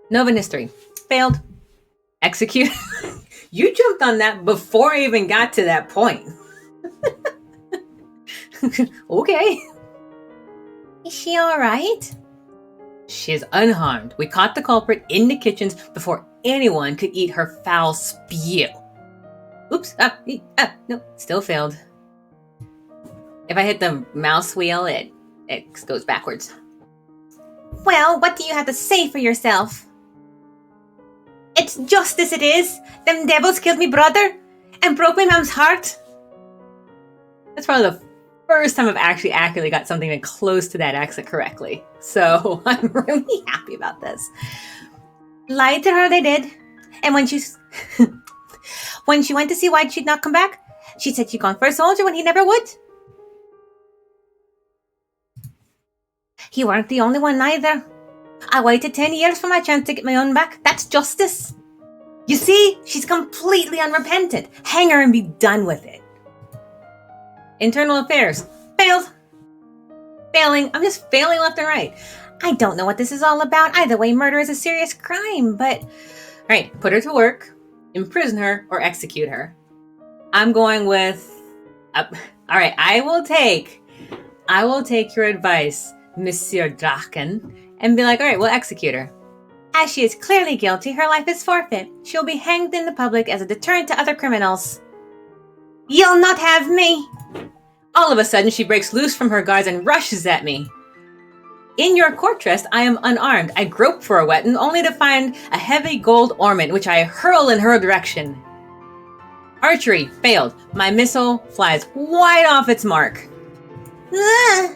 Nova history. Failed. Execute. You jumped on that before I even got to that point. Okay. Is she alright? She is unharmed. We caught the culprit in the kitchens before anyone could eat her foul spew. Oops. No. Still failed. If I hit the mouse wheel, it goes backwards. Well, what do you have to say for yourself? It's justice it is. Them devils killed me brother and broke my mom's heart. That's probably the first time I've actually accurately got something that close to that accent correctly. So I'm really happy about this. Lied to her they did. And when she went to see why she'd not come back, she said she'd gone for a soldier when he never would. You weren't the only one either. I waited 10 years for my chance to get my own back. That's justice. You see, she's completely unrepentant. Hang her and be done with it. Internal affairs. Failed. Failing. I'm just failing left and right. I don't know what this is all about. Either way, murder is a serious crime, but... All right, put her to work, imprison her, or execute her. I'm going with... all right, I will take your advice, Monsieur Draken, and be like, all right, we'll execute her. As she is clearly guilty, her life is forfeit. She'll be hanged in the public as a deterrent to other criminals. You'll not have me! All of a sudden, she breaks loose from her guards and rushes at me. In your court dress, I am unarmed. I grope for a weapon, only to find a heavy gold ornament, which I hurl in her direction. Archery, failed. My missile flies wide off its mark. Ah!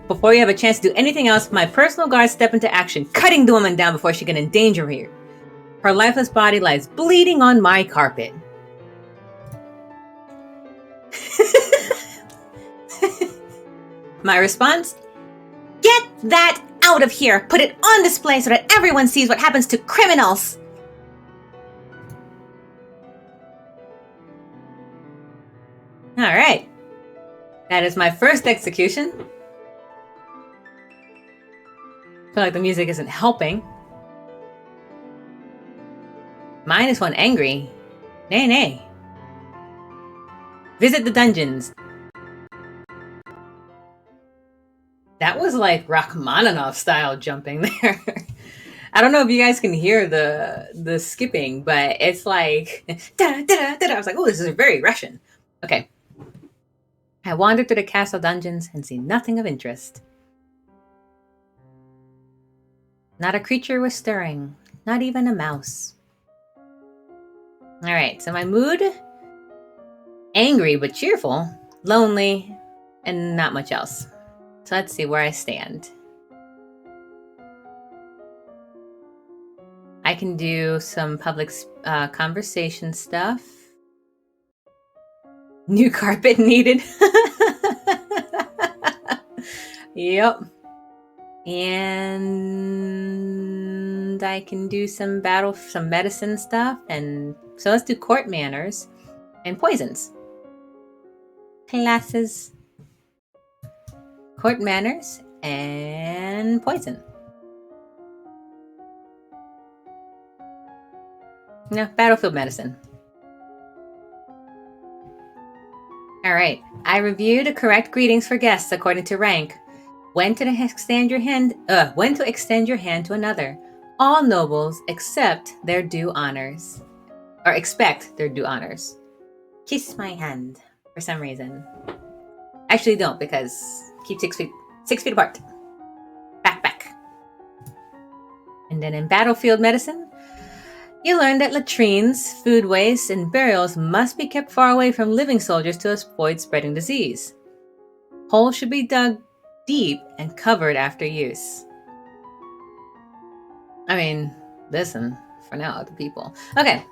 Before you have a chance to do anything else, my personal guards step into action, cutting the woman down before she can endanger her. Her lifeless body lies bleeding on my carpet. My response? Get that out of here! Put it on display so that everyone sees what happens to criminals! Alright. That is my first execution. I feel like the music isn't helping. -1 angry. Nay. Visit the dungeons. That was like Rachmaninoff style jumping there. I don't know if you guys can hear the skipping, but it's like I was like, oh, this is very Russian. Okay. I wandered through the castle dungeons and see nothing of interest. Not a creature was stirring, not even a mouse. All right, so my mood, angry but cheerful, lonely, and not much else. So let's see where I stand. I can do some public conversation stuff. New carpet needed. Yep. And I can do some medicine stuff. And so let's do court manners and poisons. Classes. Court manners and poison. No, battlefield medicine. All right. I review the correct greetings for guests according to rank. When to extend your hand to another. All nobles expect their due honors. Kiss my hand for some reason. Actually don't, because keep 6 feet apart. Back. And then in battlefield medicine, you learn that latrines, food waste, and burials must be kept far away from living soldiers to avoid spreading disease. Holes should be dug deep and covered after use. I mean, listen, for now, the people. Okay.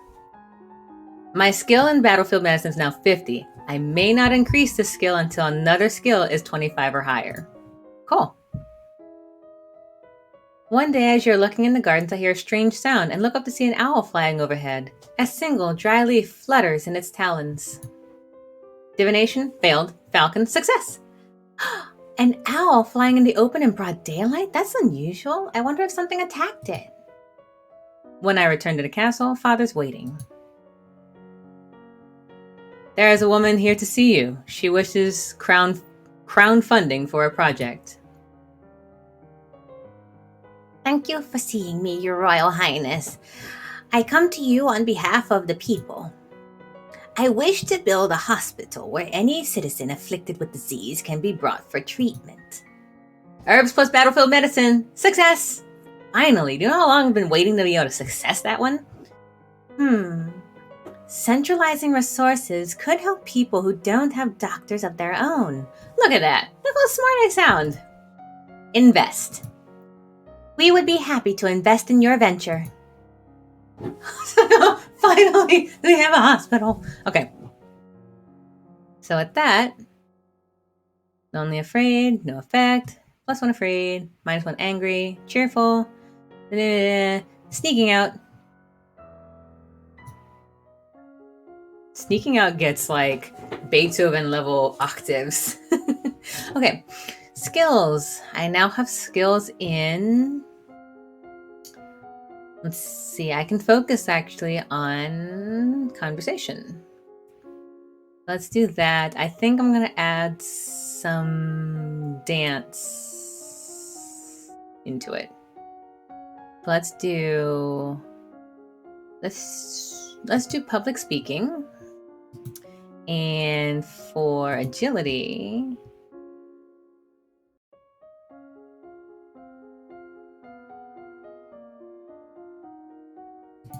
My skill in battlefield medicine is now 50. I may not increase this skill until another skill is 25 or higher. Cool. One day, as you're looking in the gardens, I hear a strange sound and look up to see an owl flying overhead. A single dry leaf flutters in its talons. Divination, failed. Falcon, success. An owl flying in the open in broad daylight? That's unusual. I wonder if something attacked it. When I return to the castle, Father's waiting. There is a woman here to see you. She wishes crown funding for a project. Thank you for seeing me, Your Royal Highness. I come to you on behalf of the people. I wish to build a hospital where any citizen afflicted with disease can be brought for treatment. Herbs plus battlefield medicine. Success! Finally, do you know how long I've been waiting to be able to success that one? Centralizing resources could help people who don't have doctors of their own. Look at that. Look how smart I sound. Invest. We would be happy to invest in your venture. Finally, we have a hospital. Okay. So at that, lonely, afraid, no effect. +1 afraid, -1 angry, cheerful, sneaking out. Sneaking out gets like Beethoven level octaves. Okay. Skills. I now have skills in... Let's see. I can focus actually on conversation. Let's do that. I think I'm going to add some dance into it. Let's do public speaking. And for agility,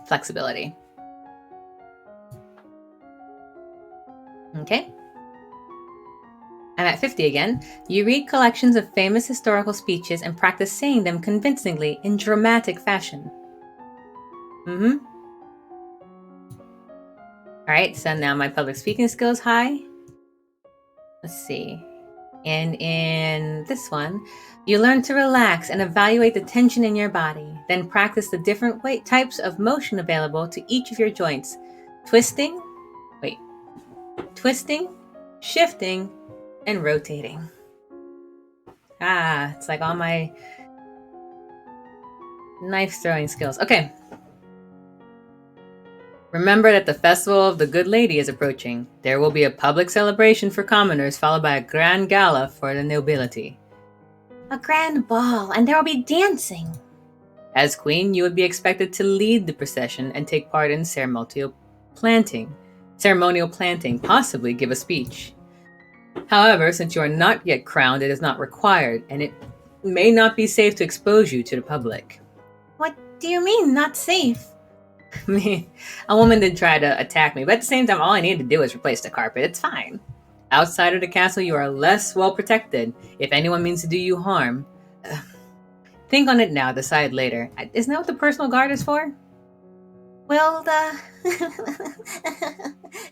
flexibility. Okay. I'm at 50 again. You read collections of famous historical speeches and practice saying them convincingly in dramatic fashion. Alright, so now my public speaking skill is high. Let's see. And in this one, you learn to relax and evaluate the tension in your body. Then practice the different types of motion available to each of your joints. Twisting, shifting, and rotating. It's like all my knife throwing skills. Okay. Remember that the Festival of the Good Lady is approaching. There will be a public celebration for commoners, followed by a grand gala for the nobility. A grand ball, and there will be dancing. As queen, you would be expected to lead the procession and take part in ceremonial planting, possibly give a speech. However, since you are not yet crowned, it is not required, and it may not be safe to expose you to the public. What do you mean, not safe? Me, a woman did try to attack me, but at the same time, all I need to do is replace the carpet. It's fine. Outside of the castle, you are less well protected. If anyone means to do you harm, think on it now, decide later. Isn't that what the personal guard is for? Will the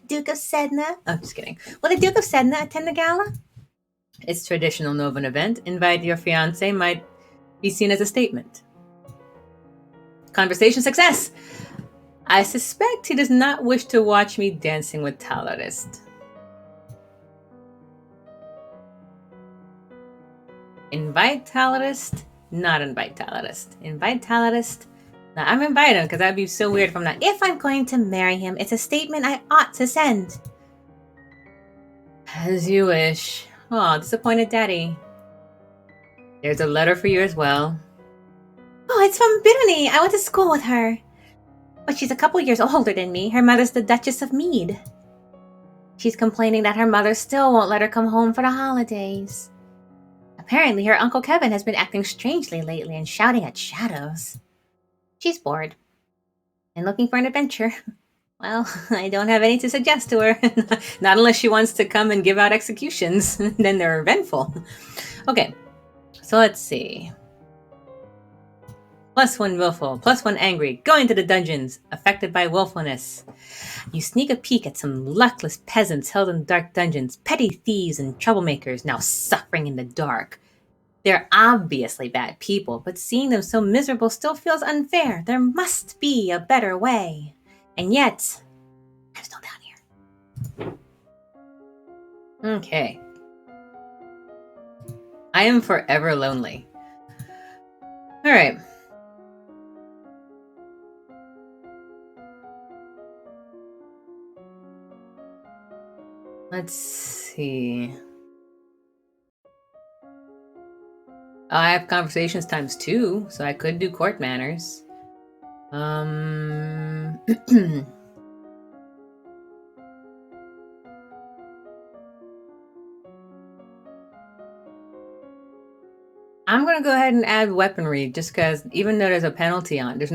Duke of Sedna? I'm just kidding. Will the Duke of Sedna attend the gala? It's traditional Novan event. Invite your fiance might be seen as a statement. Conversation success! I suspect he does not wish to watch me dancing with Talarist. Invite Talarist, not invite Talarist. Invite Talarist. Now, I'm inviting him because that'd be so weird if I'm not. If I'm going to marry him, it's a statement I ought to send. As you wish. Aw, disappointed daddy. There's a letter for you as well. Oh, it's from Brittany. I went to school with her. But she's a couple years older than me. Her mother's the Duchess of Mead. She's complaining that her mother still won't let her come home for the holidays. Apparently, her Uncle Kevin has been acting strangely lately and shouting at shadows. She's bored and looking for an adventure. Well, I don't have any to suggest to her. Not unless she wants to come and give out executions. Then they're eventful. Okay, so let's see. +1 willful, +1 angry, going to the dungeons, affected by willfulness. You sneak a peek at some luckless peasants held in dark dungeons, petty thieves and troublemakers now suffering in the dark. They're obviously bad people, but seeing them so miserable still feels unfair. There must be a better way. And yet, I'm still down here. Okay. I am forever lonely. Alright. Let's see. I have conversations ×2, so I could do court manners. I'm gonna go ahead and add weaponry, just because even though there's no penalty on it,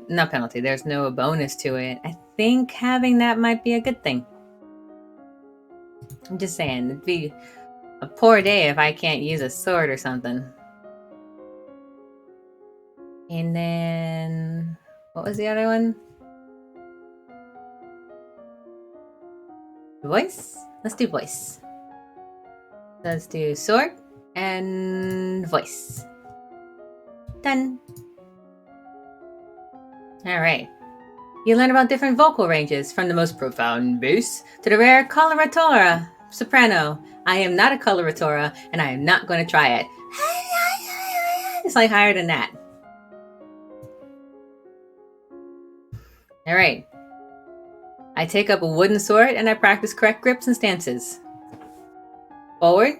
not penalty, there's no bonus to it. I think having that might be a good thing. I'm just saying, it'd be a poor day if I can't use a sword or something. And then, what was the other one? Voice? Let's do voice. Let's do sword and voice. Done. Alright. You learn about different vocal ranges, from the most profound bass to the rare coloratura soprano. I am not a coloratura, and I am not going to try it. It's like higher than that. Alright. I take up a wooden sword and I practice correct grips and stances. Forward.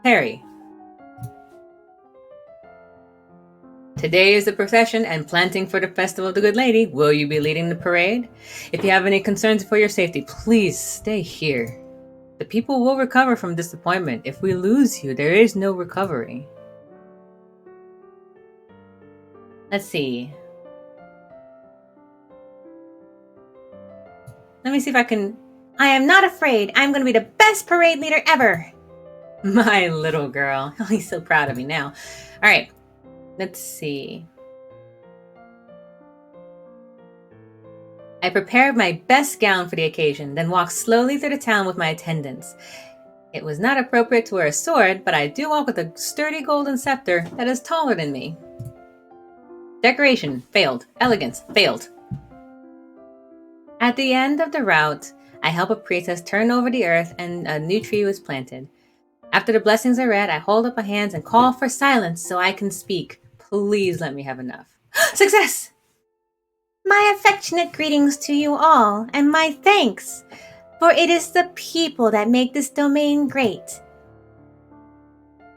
Parry. Today is the procession and planting for the Festival of the Good Lady. Will you be leading the parade? If you have any concerns for your safety, please stay here. The people will recover from disappointment. If we lose you, there is no recovery. Let's see. Let me see if I can... I am not afraid. I'm going to be the best parade leader ever. My little girl. Oh, he's so proud of me now. All right. Let's see. I prepared my best gown for the occasion, then walked slowly through the town with my attendants. It was not appropriate to wear a sword, but I do walk with a sturdy golden scepter that is taller than me. Decoration, failed. Elegance, failed. At the end of the route, I help a priestess turn over the earth and a new tree was planted. After the blessings are read, I hold up my hands and call for silence so I can speak. Please let me have enough. Success! My affectionate greetings to you all, and my thanks, for it is the people that make this domain great.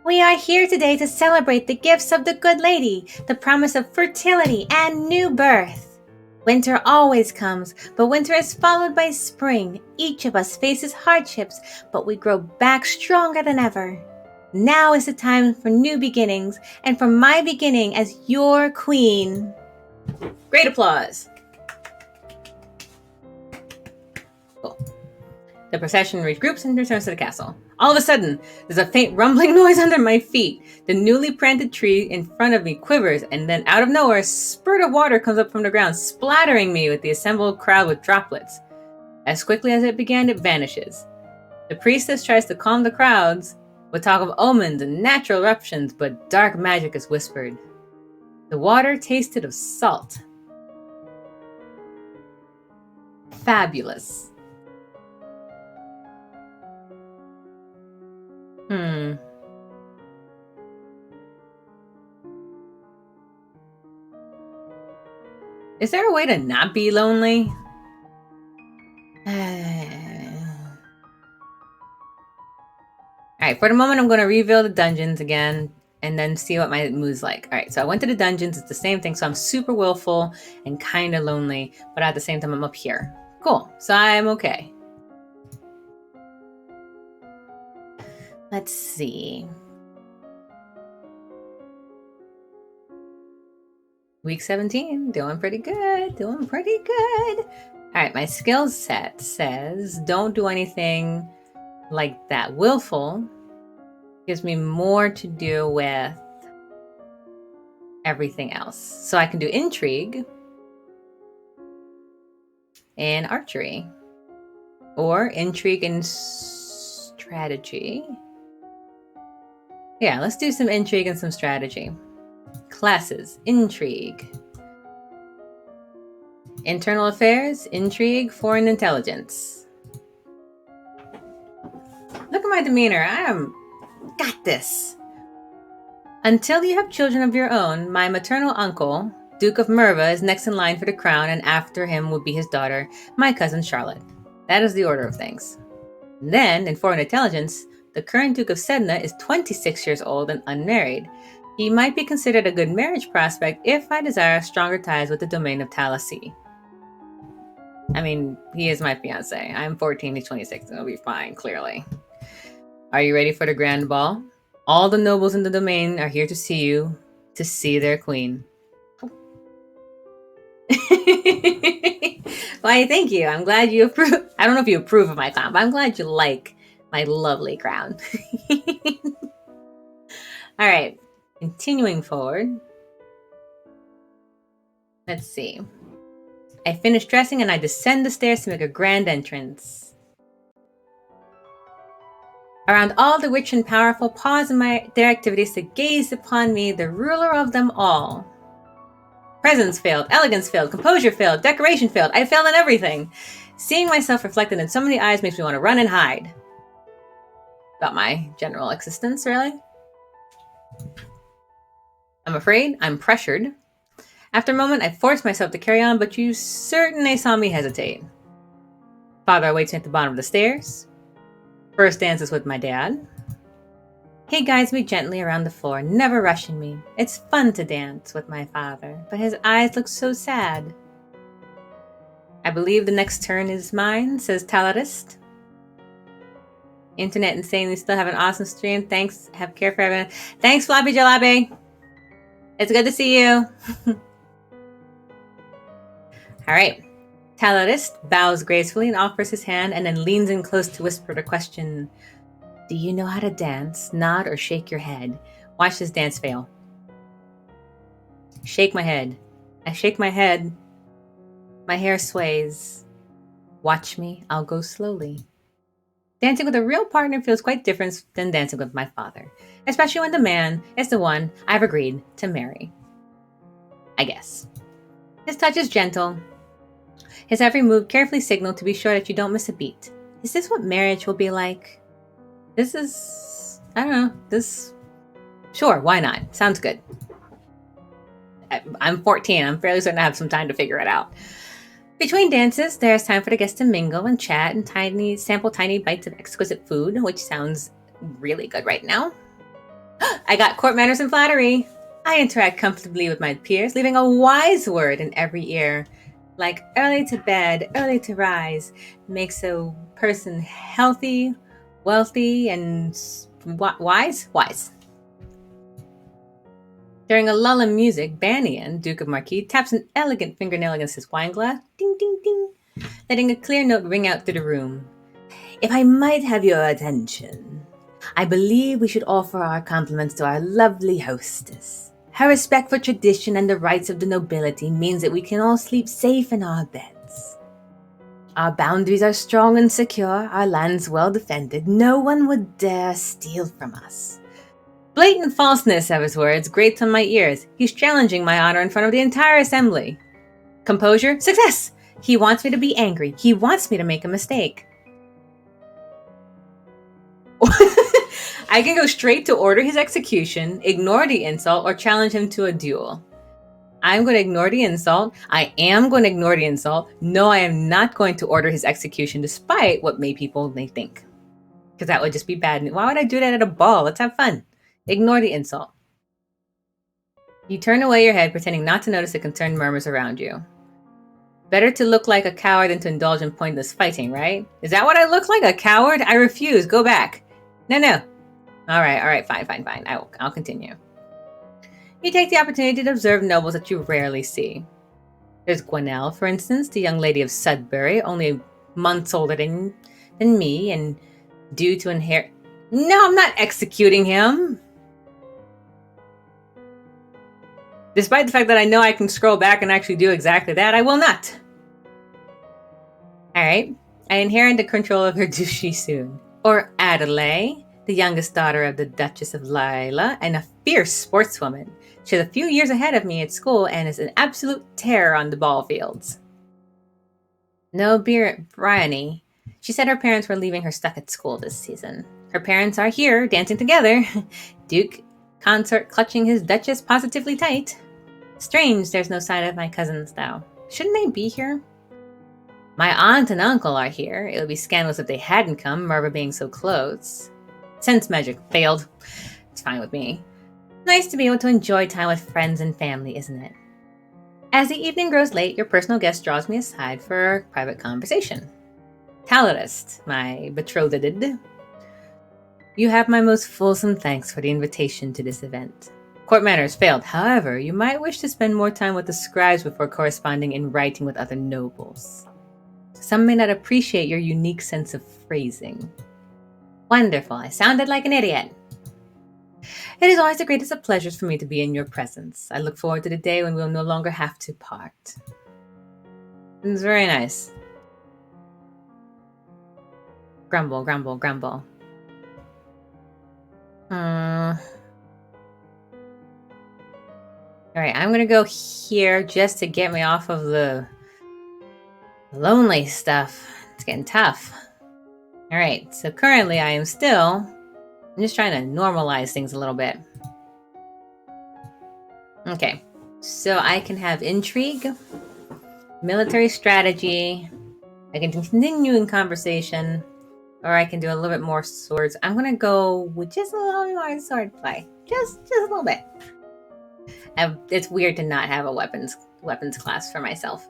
We are here today to celebrate the gifts of the Good Lady, the promise of fertility and new birth. Winter always comes, but winter is followed by spring. Each of us faces hardships, but we grow back stronger than ever. Now is the time for new beginnings, and for my beginning as your queen. Great applause. Cool. The procession regroups and returns to the castle. All of a sudden, there's a faint rumbling noise under my feet. The newly planted tree in front of me quivers, and then out of nowhere, a spurt of water comes up from the ground, splattering me with the assembled crowd with droplets. As quickly as it began, it vanishes. The priestess tries to calm the crowds with talk of omens and natural eruptions, but dark magic is whispered. The water tasted of salt. Fabulous. Is there a way to not be lonely? Alright, for the moment I'm going to reveal the dungeons again and then see what my mood's like. Alright, so I went to the dungeons. It's the same thing. So I'm super willful and kind of lonely, but at the same time I'm up here. Cool. So I'm okay. Let's see. Week 17, doing pretty good. Alright, my skill set says don't do anything like that. Willful gives me more to do with everything else. So I can do intrigue and archery, or intrigue and strategy. Yeah, let's do some intrigue and some strategy. Classes, intrigue. Internal affairs, intrigue, foreign intelligence. Look at my demeanor. Got this. Until you have children of your own, my maternal uncle, Duke of Merva, is next in line for the crown, and after him would be his daughter, my cousin Charlotte. That is the order of things. And then, in foreign intelligence, the current Duke of Sedna is 26 years old and unmarried. He might be considered a good marriage prospect if I desire stronger ties with the domain of Talasea. I mean, he is my fiance. I'm 14, he's 26, and it'll be fine, clearly. Are you ready for the grand ball? All the nobles in the domain are here to see you, to see their queen. Why, thank you. I'm glad you approve. I don't know if you approve of my crown, but I'm glad you like my lovely crown. All right, continuing forward. Let's see. I finish dressing and I descend the stairs to make a grand entrance. Around all the rich and powerful pause in their activities to gaze upon me, the ruler of them all. Presence failed, elegance failed, composure failed, decoration failed. I failed in everything. Seeing myself reflected in so many eyes makes me want to run and hide. About my general existence, really. I'm afraid, I'm pressured. After a moment, I forced myself to carry on, but you certainly saw me hesitate. Father awaits me at the bottom of the stairs. First dances with my dad. He guides me gently around the floor, never rushing me. It's fun to dance with my father, but his eyes look so sad. I believe the next turn is mine, says Talarist. Internet insane, we still have an awesome stream. Thanks, have care for everyone. Thanks, Floppy Jalabe. It's good to see you. All right. Talarist bows gracefully and offers his hand and then leans in close to whisper the question. Do you know how to dance? Nod or shake your head. Watch this dance fail. Shake my head. I shake my head. My hair sways. Watch me. I'll go slowly. Dancing with a real partner feels quite different than dancing with my father, especially when the man is the one I've agreed to marry. I guess. His touch is gentle. His every move carefully signaled to be sure that you don't miss a beat. Is this what marriage will be like? This is, I don't know, this, sure, why not? Sounds good. I'm 14, I'm fairly certain I have some time to figure it out. Between dances, there's time for the guests to mingle and chat and sample tiny bites of exquisite food, which sounds really good right now. I got court manners and flattery. I interact comfortably with my peers, leaving a wise word in every ear. Like early to bed, early to rise, makes a person healthy, wealthy, and Wise? Wise. During a lull in music, Banian, Duke of Marquis, taps an elegant fingernail against his wine glass, ding, ding, ding, letting a clear note ring out through the room. If I might have your attention, I believe we should offer our compliments to our lovely hostess. Her respect for tradition and the rights of the nobility means that we can all sleep safe in our beds. Our boundaries are strong and secure, our lands well defended. No one would dare steal from us. Blatant falseness of his words grates on my ears. He's challenging my honor in front of the entire assembly. Composure? Success! He wants me to be angry. He wants me to make a mistake. I can go straight to order his execution, ignore the insult, or challenge him to a duel. I'm going to ignore the insult. I am going to ignore the insult. No, I am not going to order his execution despite what people may think. Because that would just be bad. Why would I do that at a ball? Let's have fun. Ignore the insult. You turn away your head, pretending not to notice the concerned murmurs around you. Better to look like a coward than to indulge in pointless fighting, right? Is that what I look like? A coward? I refuse. Go back. No. All right, fine. I'll continue. You take the opportunity to observe nobles that you rarely see. There's Gwenelle, for instance, the young lady of Sudbury, only months older than me, and due to inherit... No, I'm not executing him! Despite the fact that I know I can scroll back and actually do exactly that, I will not! Alright, I inherit the control of her duchy soon. Or Adelaide, the youngest daughter of the Duchess of Lila, and a fierce sportswoman. She's a few years ahead of me at school and is an absolute terror on the ball fields. No, Bryony. She said her parents were leaving her stuck at school this season. Her parents are here, dancing together. Duke, consort clutching his Duchess positively tight. Strange there's no sign of my cousins, though. Shouldn't they be here? My aunt and uncle are here. It would be scandalous if they hadn't come, Merva being so close. Sense magic failed. It's fine with me. Nice to be able to enjoy time with friends and family, isn't it? As the evening grows late, your personal guest draws me aside for a private conversation. Talidist, my betrothed. You have my most fulsome thanks for the invitation to this event. Court manners failed. However, you might wish to spend more time with the scribes before corresponding in writing with other nobles. Some may not appreciate your unique sense of phrasing. Wonderful. I sounded like an idiot. It is always the greatest of pleasures for me to be in your presence. I look forward to the day when we'll no longer have to part. It's very nice. Grumble. Alright, I'm gonna go here just to get me off of the lonely stuff. It's getting tough. Alright, so currently I'm just trying to normalize things a little bit. Okay, so I can have intrigue, military strategy, I can continue in conversation, or I can do a little bit more swords. I'm gonna go with just a little more swordplay. Just a little bit. It's weird to not have a weapons class for myself.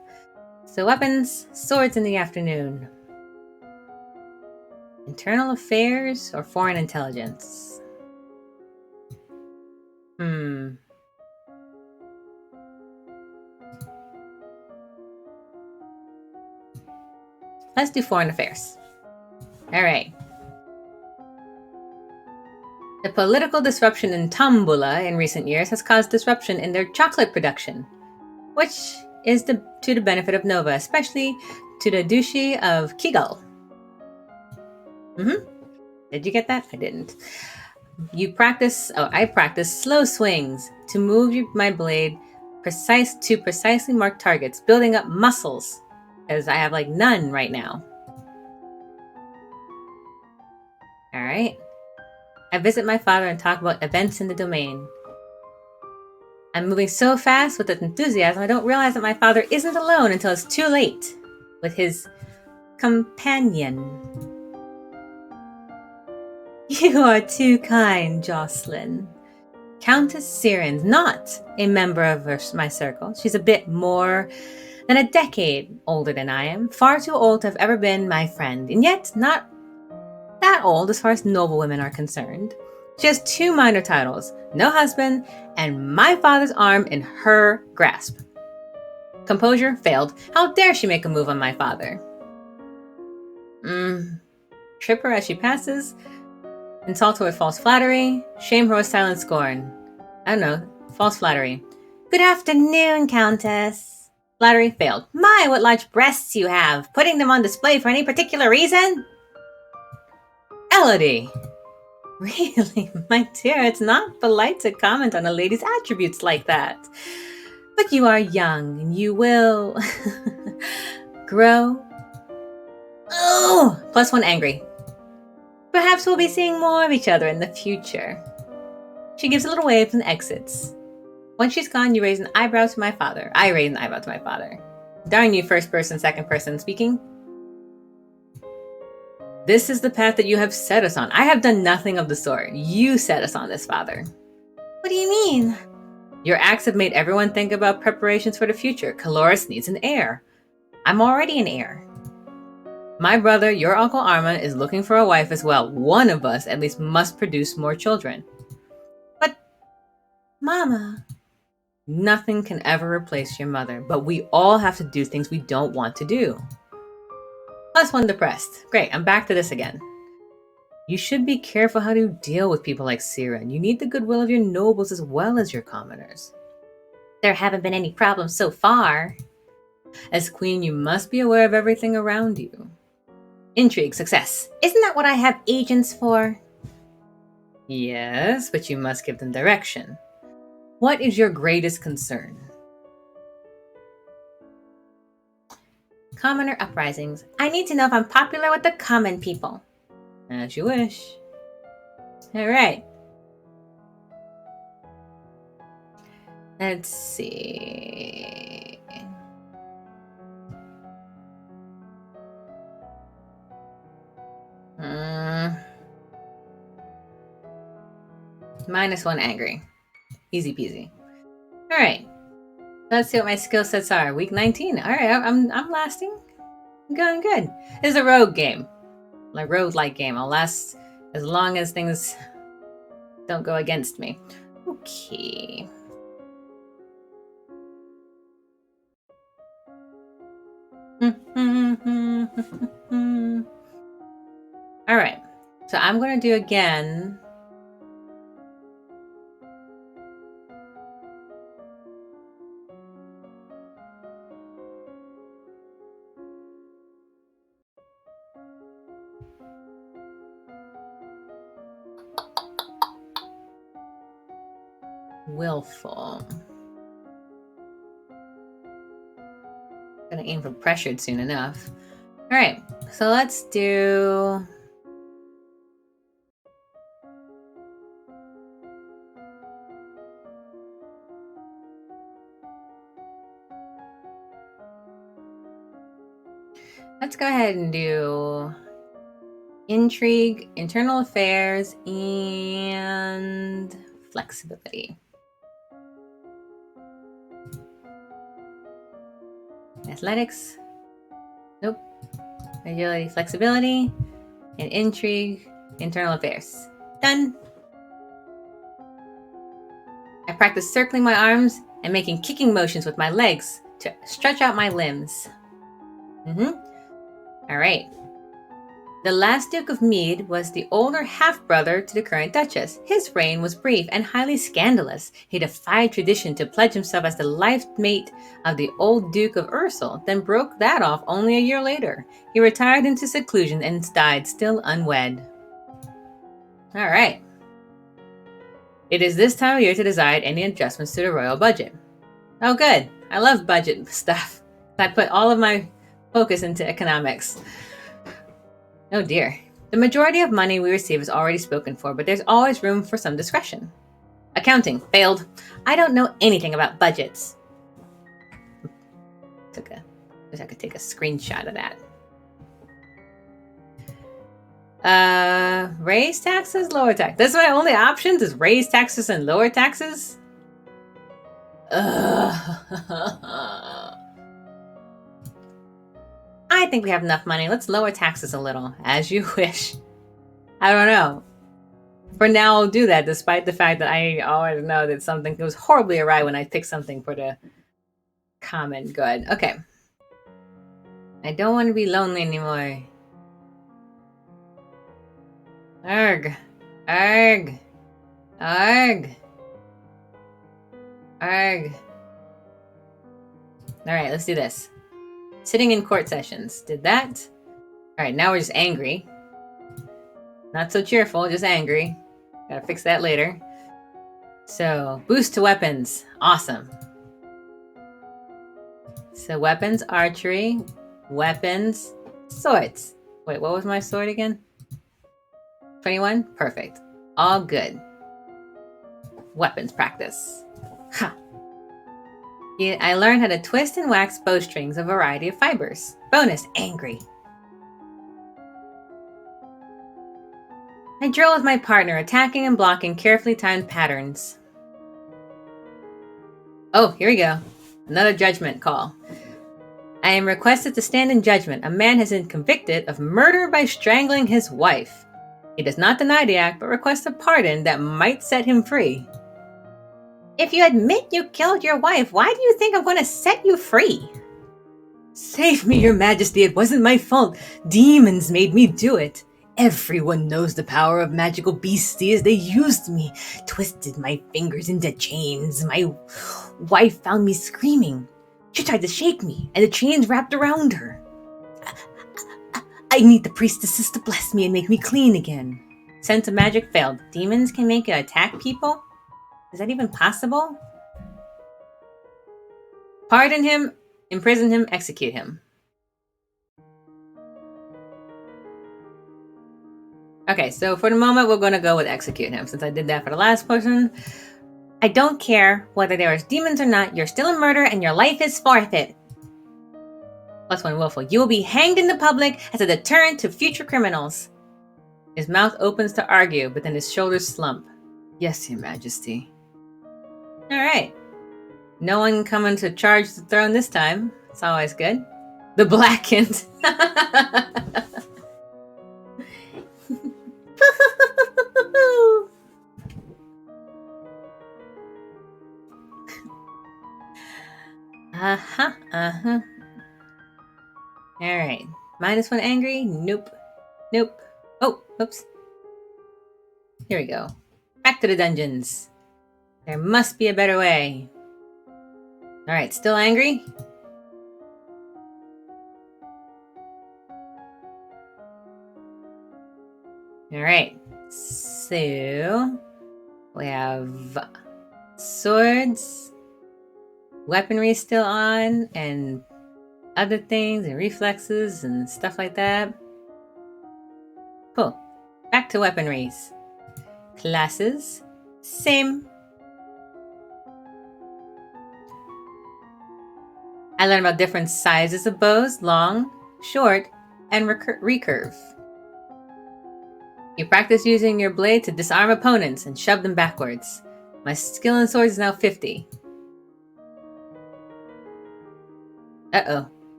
So weapons, swords in the afternoon. Internal affairs or foreign intelligence? Let's do foreign affairs. Alright. The political disruption in Tambula in recent years has caused disruption in their chocolate production, which is to the benefit of Nova, especially to the Duchy of Causal. Did you get that? I didn't. I practice slow swings to move my blade precisely mark targets, building up muscles, because I have like none right now. Alright. I visit my father and talk about events in the domain. I'm moving so fast with enthusiasm, I don't realize that my father isn't alone until it's too late with his companion. You are too kind, Jocelyn. Countess Sirens, not a member of my circle. She's a bit more than a decade older than I am. Far too old to have ever been my friend, and yet not that old as far as noble women are concerned. She has 2 minor titles, no husband, and my father's arm in her grasp. Composure failed. How dare she make a move on my father? Trip her as she passes, insult her with false flattery, shame her with silent scorn. I don't know, false flattery. Good afternoon, Countess. Flattery failed. My, what large breasts you have! Putting them on display for any particular reason? Elodie! Really, my dear, it's not polite to comment on a lady's attributes like that. But you are young, and you will grow. Oh! +1 angry. Perhaps we'll be seeing more of each other in the future. She gives a little wave and exits. Once she's gone, you raise an eyebrow to my father. I raise an eyebrow to my father. Darn you, first person, second person speaking. This is the path that you have set us on. I have done nothing of the sort. You set us on this, father. What do you mean? Your acts have made everyone think about preparations for the future. Caloris needs an heir. I'm already an heir. My brother, your Uncle Arma, is looking for a wife as well. One of us at least must produce more children. But, Mama... Nothing can ever replace your mother, but we all have to do things we don't want to do. +1 depressed. Great, I'm back to this again. You should be careful how to deal with people like Siren. You need the goodwill of your nobles as well as your commoners. There haven't been any problems so far. As queen, you must be aware of everything around you. Intrigue, success. Isn't that what I have agents for? Yes, but you must give them direction. What is your greatest concern? Commoner uprisings. I need to know if I'm popular with the common people. As you wish. All right. Let's see. -1 angry. Easy peasy. All right. Let's see what my skill sets are. Week 19. All right, I'm lasting. I'm going good. This is a rogue game, like rogue-like game. I'll last as long as things don't go against me. Okay. All right. So I'm going to do again. Willful. Gonna aim for pressured soon enough. All right, so let's do. Let's go ahead and do intrigue, internal affairs, and flexibility. Athletics. Nope. Agility, flexibility, and intrigue, internal affairs. Done. I practice circling my arms and making kicking motions with my legs to stretch out my limbs. All right. The last Duke of Mead was the older half-brother to the current Duchess. His reign was brief and highly scandalous. He defied tradition to pledge himself as the life mate of the old Duke of Ursel, then broke that off only a year later. He retired into seclusion and died still unwed. All right. It is this time of year to decide any adjustments to the royal budget. Oh, good. I love budget stuff. I put all of my focus into economics. Oh dear. The majority of money we receive is already spoken for, but there's always room for some discretion. Accounting. Failed. I don't know anything about budgets. Wish I could take a screenshot of that. Raise taxes, lower tax. That's my only options is raise taxes and lower taxes? I think we have enough money. Let's lower taxes a little. As you wish. I don't know. For now, I'll do that, despite the fact that I always know that something goes horribly awry when I pick something for the common good. Okay. I don't want to be lonely anymore. Arg. Arg. Arg. Arg. Alright, let's do this. Sitting in court sessions. Did that. Alright, now we're just angry. Not so cheerful, just angry. Gotta fix that later. So, boost to weapons. Awesome. So, weapons, archery, weapons, swords. Wait, what was my sword again? 21? Perfect. All good. Weapons practice. Ha! Yeah, I learned how to twist and wax bowstrings, a variety of fibers. Bonus, angry. I drill with my partner, attacking and blocking carefully timed patterns. Oh, here we go. Another judgment call. I am requested to stand in judgment. A man has been convicted of murder by strangling his wife. He does not deny the act, but requests a pardon that might set him free. If you admit you killed your wife, why do you think I'm going to set you free? Save me, your majesty. It wasn't my fault. Demons made me do it. Everyone knows the power of magical beasties. They used me, twisted my fingers into chains. My wife found me screaming. She tried to shake me, and the chains wrapped around her. I need the priestesses to bless me and make me clean again. Sense of magic failed. Demons can make you attack people? Is that even possible? Pardon him, imprison him, execute him. Okay, so for the moment, we're going to go with execute him, since I did that for the last person. I don't care whether there is demons or not. You're still a murderer, and your life is forfeit. +1 willful. You will be hanged in the public as a deterrent to future criminals. His mouth opens to argue, but then his shoulders slump. Yes, your majesty. Alright. No one coming to charge the throne this time. It's always good. The blackened. Alright. -1 angry? Nope. Nope. Oh, oops. Here we go. Back to the dungeons. There must be a better way. Alright, still angry? Alright. So we have swords, weaponry still on, and other things, and reflexes, and stuff like that. Cool. Back to weaponries. Classes. Same. I learned about different sizes of bows, long, short, and recurve. You practice using your blade to disarm opponents and shove them backwards. My skill in swords is now 50. Uh-oh.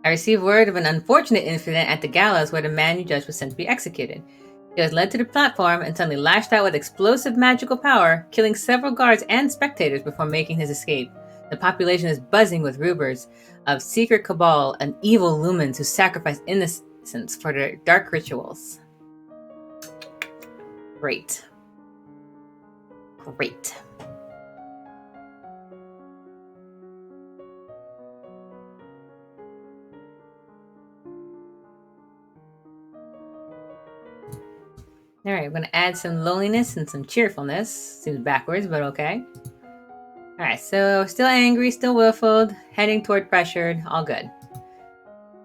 I received word of an unfortunate incident at the gallows where the man you judged was sent to be executed. He was led to the platform and suddenly lashed out with explosive magical power, killing several guards and spectators before making his escape. The population is buzzing with rumors of secret cabal and evil lumens who sacrifice innocents for their dark rituals. Great. Great. Alright, I'm going to add some loneliness and some cheerfulness. Seems backwards, but okay. Alright, so still angry, still willful, heading toward pressured, all good.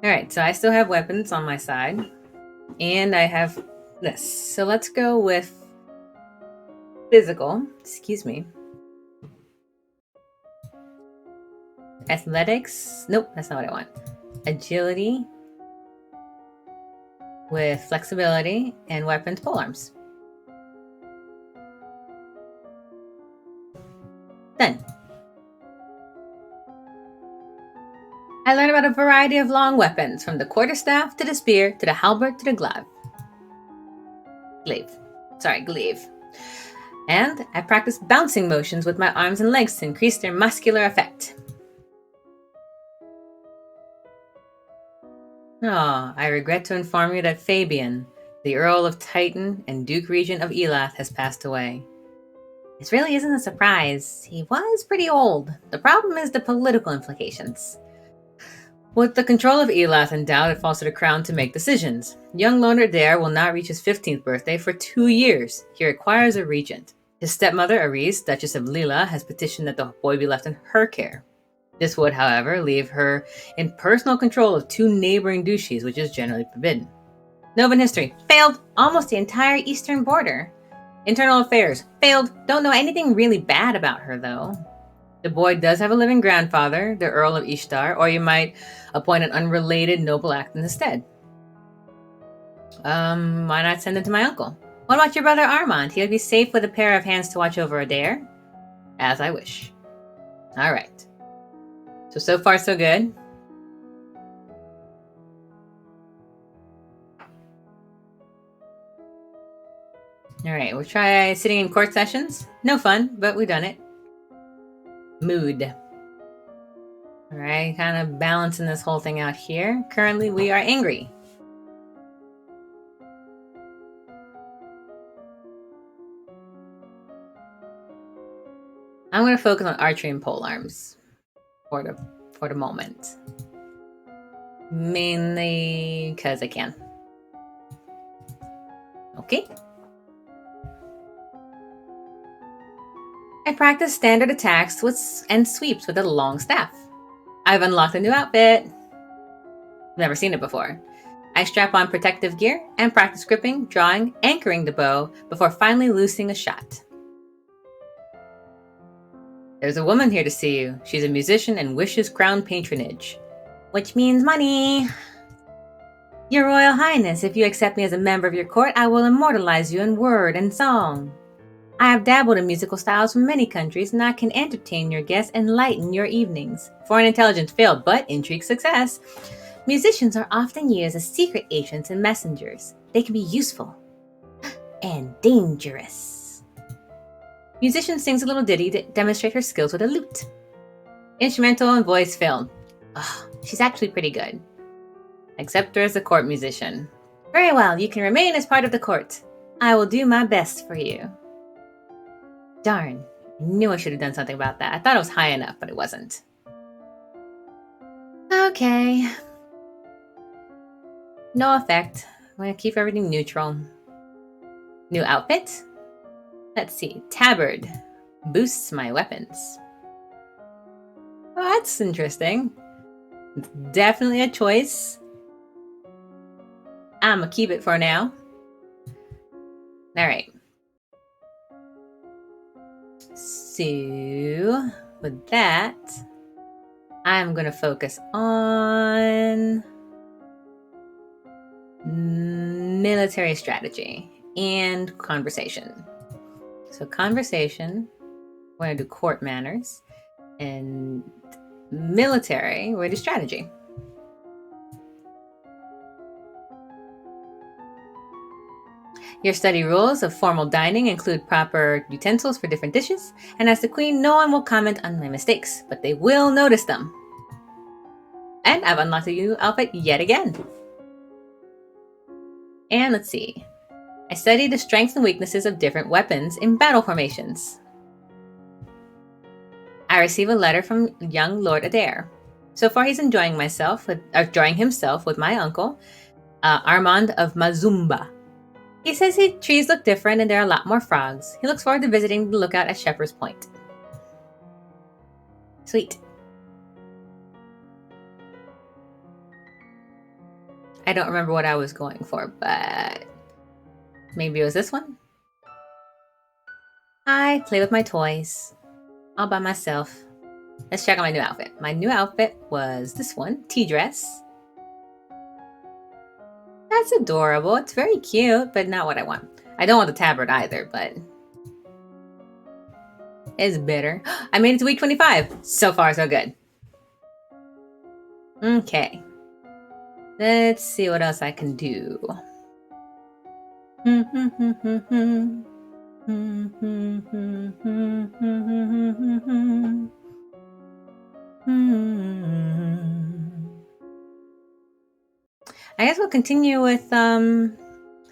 Alright, so I still have weapons on my side. And I have this. So let's go with physical. Excuse me. Athletics. Nope, that's not what I want. Agility. With flexibility and weapons polearms. Done. I learned about a variety of long weapons, from the quarterstaff to the spear to the halberd to the glaive. glaive. Sorry, glaive. And I practice bouncing motions with my arms and legs to increase their muscular effect. I regret to inform you that Fabian, the Earl of Titan and Duke Regent of Elath, has passed away. This really isn't a surprise. He was pretty old. The problem is the political implications. With the control of Elath endowed, it falls to the crown to make decisions. Young Loner Dare will not reach his 15th birthday for 2 years. He requires a regent. His stepmother, Aris, Duchess of Lila, has petitioned that the boy be left in her care. This would, however, leave her in personal control of 2 neighboring duchies, which is generally forbidden. Novan history, failed almost the entire eastern border. Internal affairs, failed, don't know anything really bad about her though. The boy does have a living grandfather, the Earl of Ishtar, or you might appoint an unrelated noble act in his stead. Why not send him to my uncle? What about your brother Armand? He would be safe with a pair of hands to watch over Adair. As I wish. Alright. So far so good. Alright, we'll try sitting in court sessions. No fun, but we've done it. Mood. Alright, kind of balancing this whole thing out here. Currently, we are angry. I'm going to focus on archery and polearms for the moment. Mainly because I can. Okay. I practice standard attacks and sweeps with a long staff. I've unlocked a new outfit. Never seen it before. I strap on protective gear and practice gripping, drawing, anchoring the bow before finally loosing a shot. There's a woman here to see you. She's a musician and wishes crown patronage. Which means money. Your Royal Highness, if you accept me as a member of your court, I will immortalize you in word and song. I have dabbled in musical styles from many countries, and I can entertain your guests and lighten your evenings. Foreign intelligence failed, but intrigue success. Musicians are often used as secret agents and messengers. They can be useful and dangerous. Musician sings a little ditty to demonstrate her skills with a lute. Instrumental and voice failed. She's actually pretty good. Accept her as a court musician. Very well, you can remain as part of the court. I will do my best for you. Darn, I knew I should have done something about that. I thought it was high enough, but it wasn't. Okay. No effect. I'm going to keep everything neutral. New outfit? Let's see. Tabard. Boosts my weapons. Oh, that's interesting. It's definitely a choice. I'm going to keep it for now. Alright. So, with that, I'm going to focus on military strategy and conversation. So conversation, we're going to do court manners, and military, we're going to do strategy. Your study rules of formal dining include proper utensils for different dishes, and as the queen, no one will comment on my mistakes, but they will notice them. And I've unlocked a new outfit yet again. And let's see. I study the strengths and weaknesses of different weapons in battle formations. I receive a letter from young Lord Adair. So far, he's enjoying himself with my uncle, Armand of Mazumba. He says trees look different and there are a lot more frogs. He looks forward to visiting the lookout at Shepherd's Point. Sweet. I don't remember what I was going for, but maybe it was this one. I play with my toys all by myself. Let's check out my new outfit. My new outfit was this one, tea dress. That's adorable. It's very cute, but not what I want. I don't want the tabard either, but it's better. I made it to week 25. So far, so good. Okay. Let's see what else I can do. I guess we'll continue with some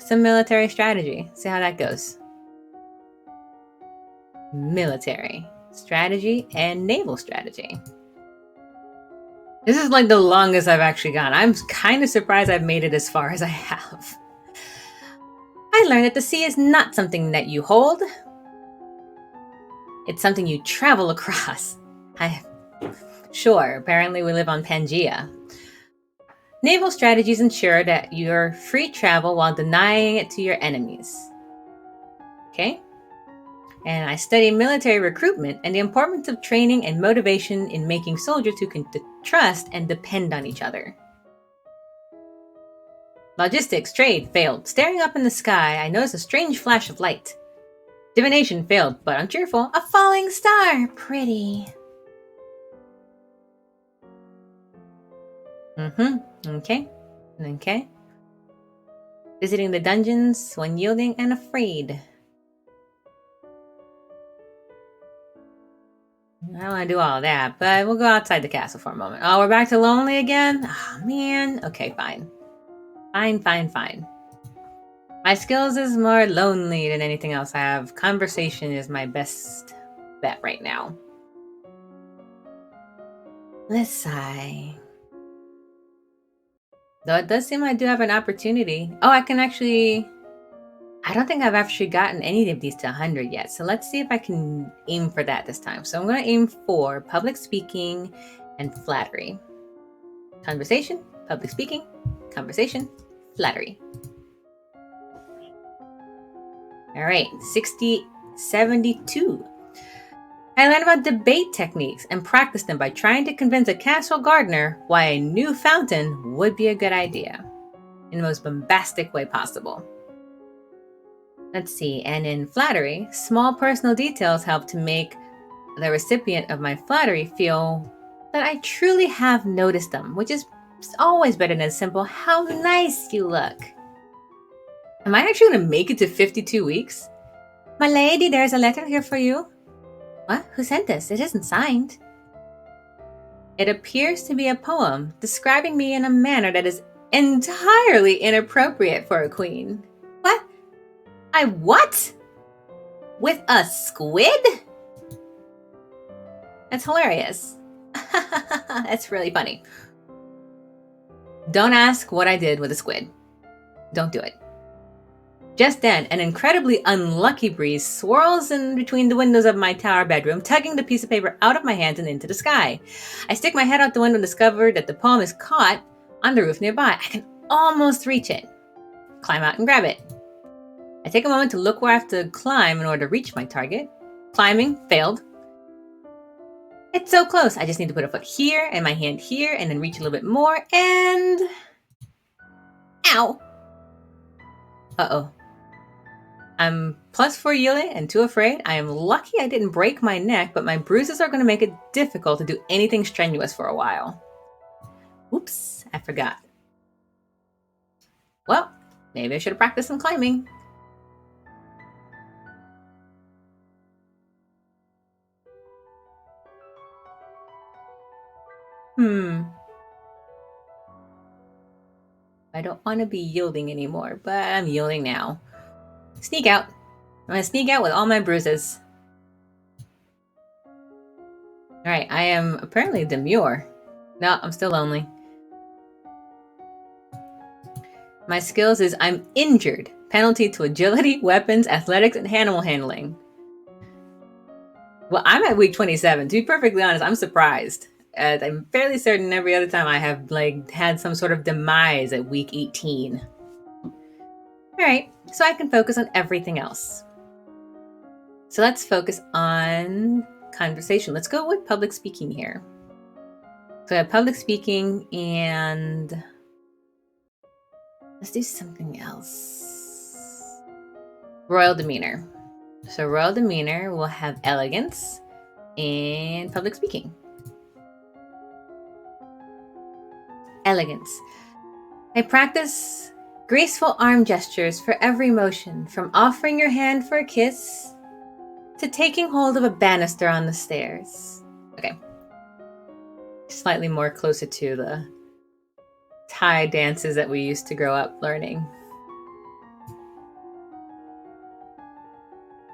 military strategy. See how that goes. Military strategy and naval strategy. This is like the longest I've actually gone. I'm kind of surprised I've made it as far as I have. I learned that the sea is not something that you hold. It's something you travel across. Sure, apparently we live on Pangea. Naval strategies ensure that you're free travel while denying it to your enemies. Okay? And I study military recruitment and the importance of training and motivation in making soldiers who can trust and depend on each other. Logistics, trade, failed. Staring up in the sky, I noticed a strange flash of light. Divination, failed, but uncheerful. A falling star, pretty. Okay. Visiting the dungeons when yielding and afraid. I don't want to do all that, but we'll go outside the castle for a moment. Oh, we're back to lonely again? Oh, man. Okay, fine. Fine. My skills is more lonely than anything else I have. Conversation is my best bet right now. Let's sigh. Though it does seem I do have an opportunity. Oh, I can actually... I don't think I've actually gotten any of these to 100 yet. So let's see if I can aim for that this time. So I'm going to aim for public speaking and flattery. Conversation, public speaking, conversation, flattery. All right, 72. I learned about debate techniques and practiced them by trying to convince a castle gardener why a new fountain would be a good idea in the most bombastic way possible. Let's see, and in flattery, small personal details help to make the recipient of my flattery feel that I truly have noticed them, which is always better than a simple, how nice you look. Am I actually going to make it to 52 weeks? My lady, there's a letter here for you. What? Who sent this? It isn't signed. It appears to be a poem describing me in a manner that is entirely inappropriate for a queen. What? What? With a squid? That's hilarious. That's really funny. Don't ask what I did with a squid. Don't do it. Just then, an incredibly unlucky breeze swirls in between the windows of my tower bedroom, tugging the piece of paper out of my hands and into the sky. I stick my head out the window and discover that the poem is caught on the roof nearby. I can almost reach it. Climb out and grab it. I take a moment to look where I have to climb in order to reach my target. Climbing, failed. It's so close. I just need to put a foot here and my hand here and then reach a little bit more and... Ow! Uh-oh. I'm +4 yielding and 2 afraid. I am lucky I didn't break my neck, but my bruises are going to make it difficult to do anything strenuous for a while. Oops, I forgot. Well, maybe I should have practiced some climbing. I don't want to be yielding anymore, but I'm yielding now. Sneak out. I'm going to sneak out with all my bruises. Alright, I am apparently demure. No, I'm still lonely. My skills is I'm injured. Penalty to agility, weapons, athletics, and animal handling. Well, I'm at week 27. To be perfectly honest, I'm surprised. I'm fairly certain every other time I have had some sort of demise at week 18. Alright, so I can focus on everything else. So let's focus on conversation. Let's go with public speaking here. So I have public speaking and let's do something else. Royal demeanor. So royal demeanor will have elegance and public speaking. Elegance. I practice Graceful arm gestures for every motion, from offering your hand for a kiss to taking hold of a banister on the stairs. Okay. Slightly more closer to the Thai dances that we used to grow up learning.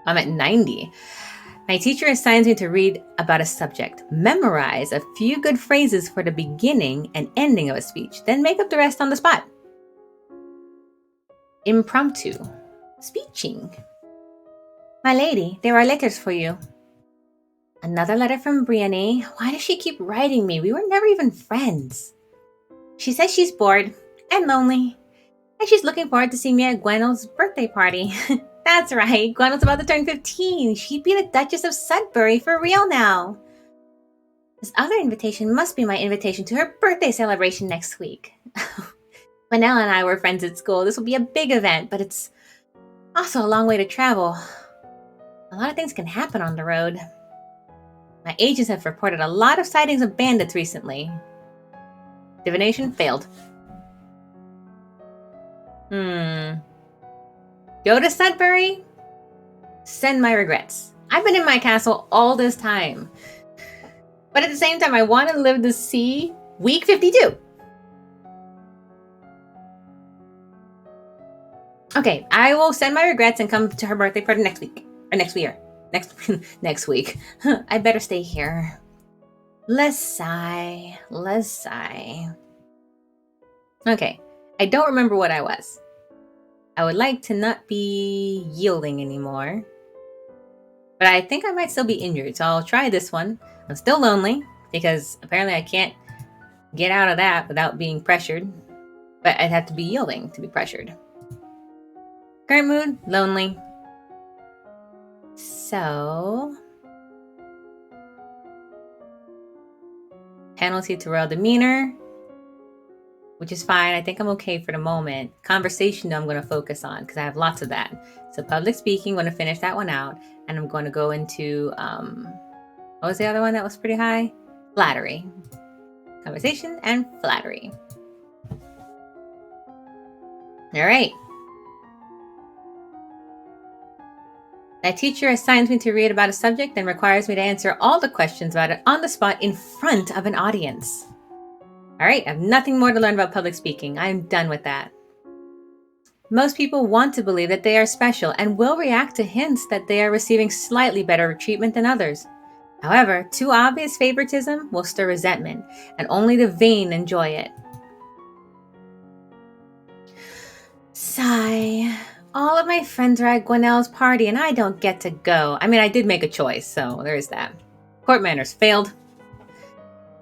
I'm at 90. My teacher assigns me to read about a subject, memorize a few good phrases for the beginning and ending of a speech, then make up the rest on the spot. Impromptu. Speeching. My lady, there are letters for you. Another letter from Brienne. Why does she keep writing me? We were never even friends. She says she's bored and lonely, and she's looking forward to seeing me at Gwenel's birthday party. That's right, Gwenel's about to turn 15. She'd be the Duchess of Sudbury for real now. This other invitation must be my invitation to her birthday celebration next week. Gwenel and I were friends at school. This will be a big event, but it's also a long way to travel. A lot of things can happen on the road. My agents have reported a lot of sightings of bandits recently. Divination failed. Go to Sudbury? Send my regrets. I've been in my castle all this time. But at the same time, I want to live to see week 52. Okay, I will send my regrets and come to her birthday party next week. Or next year. Next week. I better stay here. Let's sigh. Okay, I don't remember what I was. I would like to not be yielding anymore. But I think I might still be injured, so I'll try this one. I'm still lonely, because apparently I can't get out of that without being pressured. But I'd have to be yielding to be pressured. Current mood, lonely. So, penalty to royal demeanor, which is fine. I think I'm okay for the moment. Conversation, though, I'm going to focus on because I have lots of that. So public speaking, I'm going to finish that one out. And I'm going to go into, what was the other one that was pretty high? Flattery. Conversation and flattery. All right. My teacher assigns me to read about a subject and requires me to answer all the questions about it on the spot in front of an audience. All right, I have nothing more to learn about public speaking. I'm done with that. Most people want to believe that they are special and will react to hints that they are receiving slightly better treatment than others. However, too obvious favoritism will stir resentment, and only the vain enjoy it. Sigh. All of my friends are at Gwenel's party and I don't get to go. I mean, I did make a choice, so there's that. Court manners failed.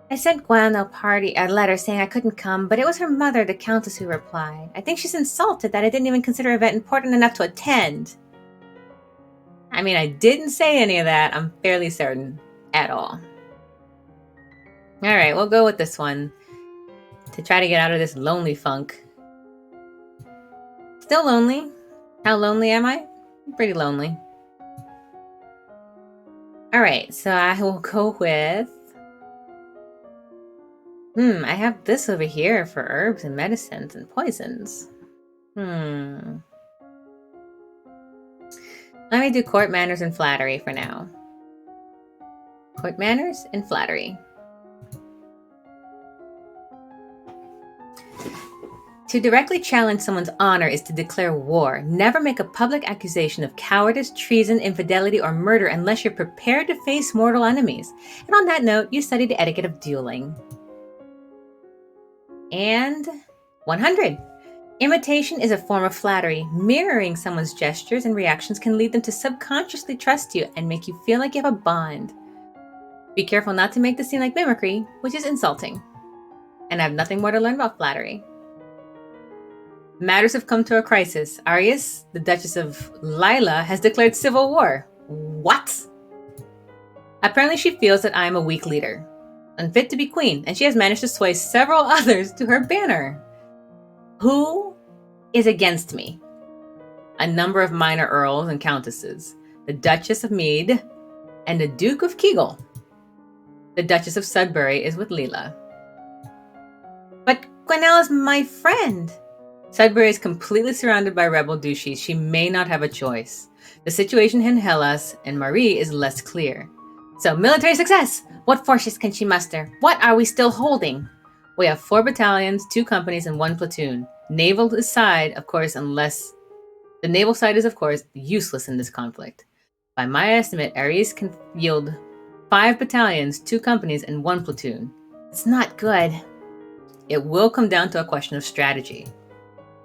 I sent Gwenel party a letter saying I couldn't come, but it was her mother, the Countess, who replied. I think she's insulted that I didn't even consider the event important enough to attend. I mean, I didn't say any of that. I'm fairly certain at all. All right, we'll go with this one to try to get out of this lonely funk. Still lonely. How lonely am I? I'm pretty lonely. All right, so I will go with... I have this over here for herbs and medicines and poisons. Let me do court manners and flattery for now. Court manners and flattery. To directly challenge someone's honor is to declare war. Never make a public accusation of cowardice, treason, infidelity, or murder unless you're prepared to face mortal enemies. And on that note, you study the etiquette of dueling. And 100. Imitation is a form of flattery. Mirroring someone's gestures and reactions can lead them to subconsciously trust you and make you feel like you have a bond. Be careful not to make this seem like mimicry, which is insulting. And I have nothing more to learn about flattery. Matters have come to a crisis. Arias, the Duchess of Lila, has declared civil war. What? Apparently she feels that I am a weak leader, unfit to be queen, and she has managed to sway several others to her banner. Who is against me? A number of minor earls and countesses, the Duchess of Meade, and the Duke of Kegel. The Duchess of Sudbury is with Leela. But Gwenel is my friend. Sudbury is completely surrounded by rebel douches. She may not have a choice. The situation in Hellas and Marie is less clear. So, military success! What forces can she muster? What are we still holding? We have 4 battalions, 2 companies, and 1 platoon. Naval side, of course, unless... The naval side is, of course, useless in this conflict. By my estimate, Ares can yield 5 battalions, 2 companies, and 1 platoon. It's not good. It will come down to a question of strategy.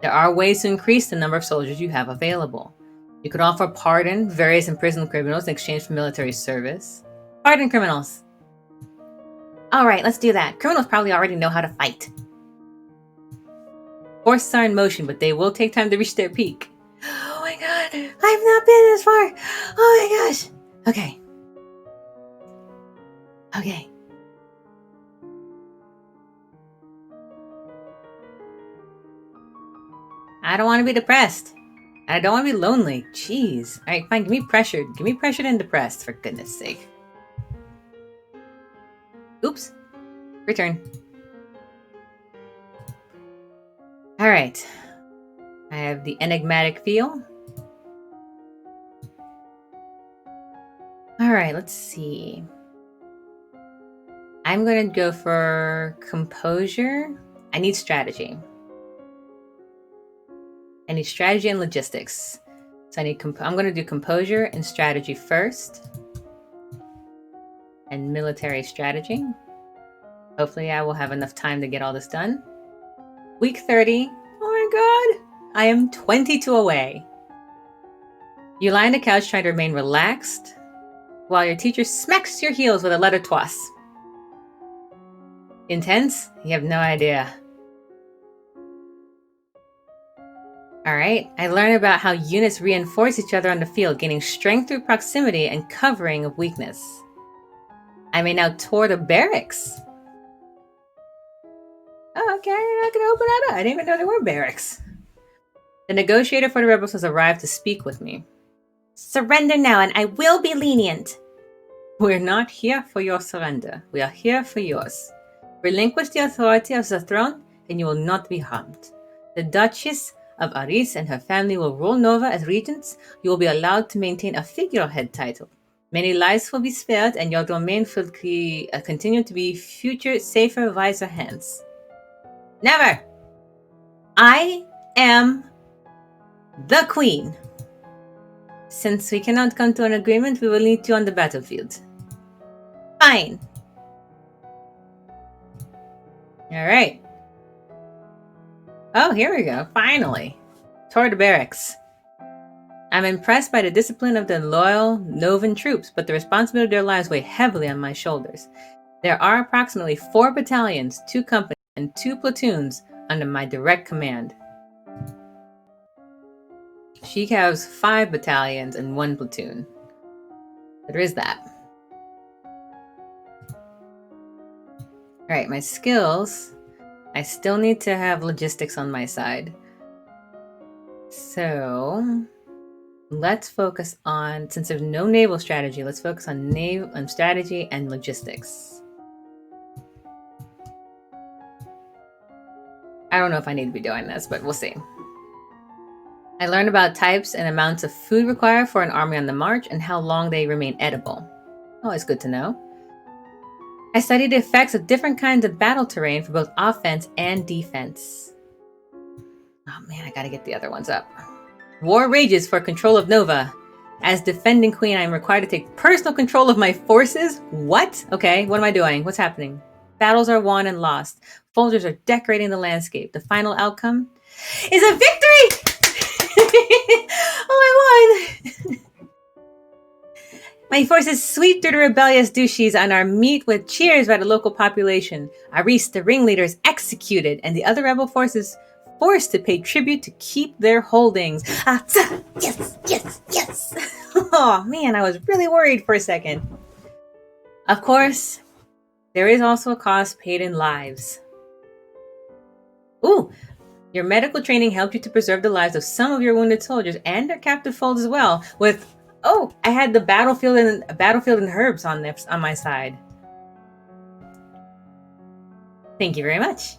There are ways to increase the number of soldiers you have available. You could offer pardon various imprisoned criminals in exchange for military service. Pardon criminals. All right, let's do that. Criminals probably already know how to fight. Forces are in motion, but they will take time to reach their peak. Oh my god, I've not been as far. Oh my gosh. Okay. I don't want to be depressed. I don't want to be lonely. Jeez. All right, fine. Give me pressured. Give me pressured and depressed, for goodness sake. Oops. Return. All right. I have the enigmatic feel. All right, let's see. I'm going to go for composure. I need strategy. I need strategy and logistics. So I need I'm going to do composure and strategy first. And military strategy. Hopefully I will have enough time to get all this done. Week 30. Oh my god. I am 22 away. You lie on the couch trying to remain relaxed while your teacher smacks your heels with a letter toss. Intense? You have no idea. Alright, I learned about how units reinforce each other on the field, gaining strength through proximity and covering of weakness. I may now tour the barracks. Oh, okay, I can open that up. I didn't even know there were barracks. The negotiator for the rebels has arrived to speak with me. Surrender now and I will be lenient. We're not here for your surrender. We are here for yours. Relinquish the authority of the throne and you will not be harmed. The Duchess of Aris and her family will rule Nova as regents. You will be allowed to maintain a figurehead title. Many lives will be spared and your domain will continue to be future safer, wiser hands. Never! I am the queen. Since we cannot come to an agreement, we will meet you on the battlefield. Fine. Alright. Oh, here we go. Finally. Toward the barracks. I'm impressed by the discipline of the loyal Novan troops, but the responsibility of their lives weigh heavily on my shoulders. There are approximately 4 battalions, 2 companies, and 2 platoons under my direct command. She has 5 battalions and 1 platoon. There is that. Alright, my skills. I still need to have logistics on my side. So let's focus on, since there's no naval strategy, let's focus on strategy and logistics. I don't know if I need to be doing this, but we'll see. I learned about types and amounts of food required for an army on the march and how long they remain edible. Always good to know. I studied the effects of different kinds of battle terrain for both offense and defense. Oh man, I gotta get the other ones up. War rages for control of Nova. As defending queen, I am required to take personal control of my forces? What? Okay, what am I doing? What's happening? Battles are won and lost. Soldiers are decorating the landscape. The final outcome is a victory! Oh, I won! My forces sweep through the rebellious douches and are met with cheers by the local population. Aris, the ringleader, is executed, and the other rebel forces forced to pay tribute to keep their holdings. Yes, yes, yes! Oh man, I was really worried for a second. Of course, there is also a cost paid in lives. Ooh! Your medical training helped you to preserve the lives of some of your wounded soldiers and their captive foes as well. I had the battlefield and herbs on my side. Thank you very much.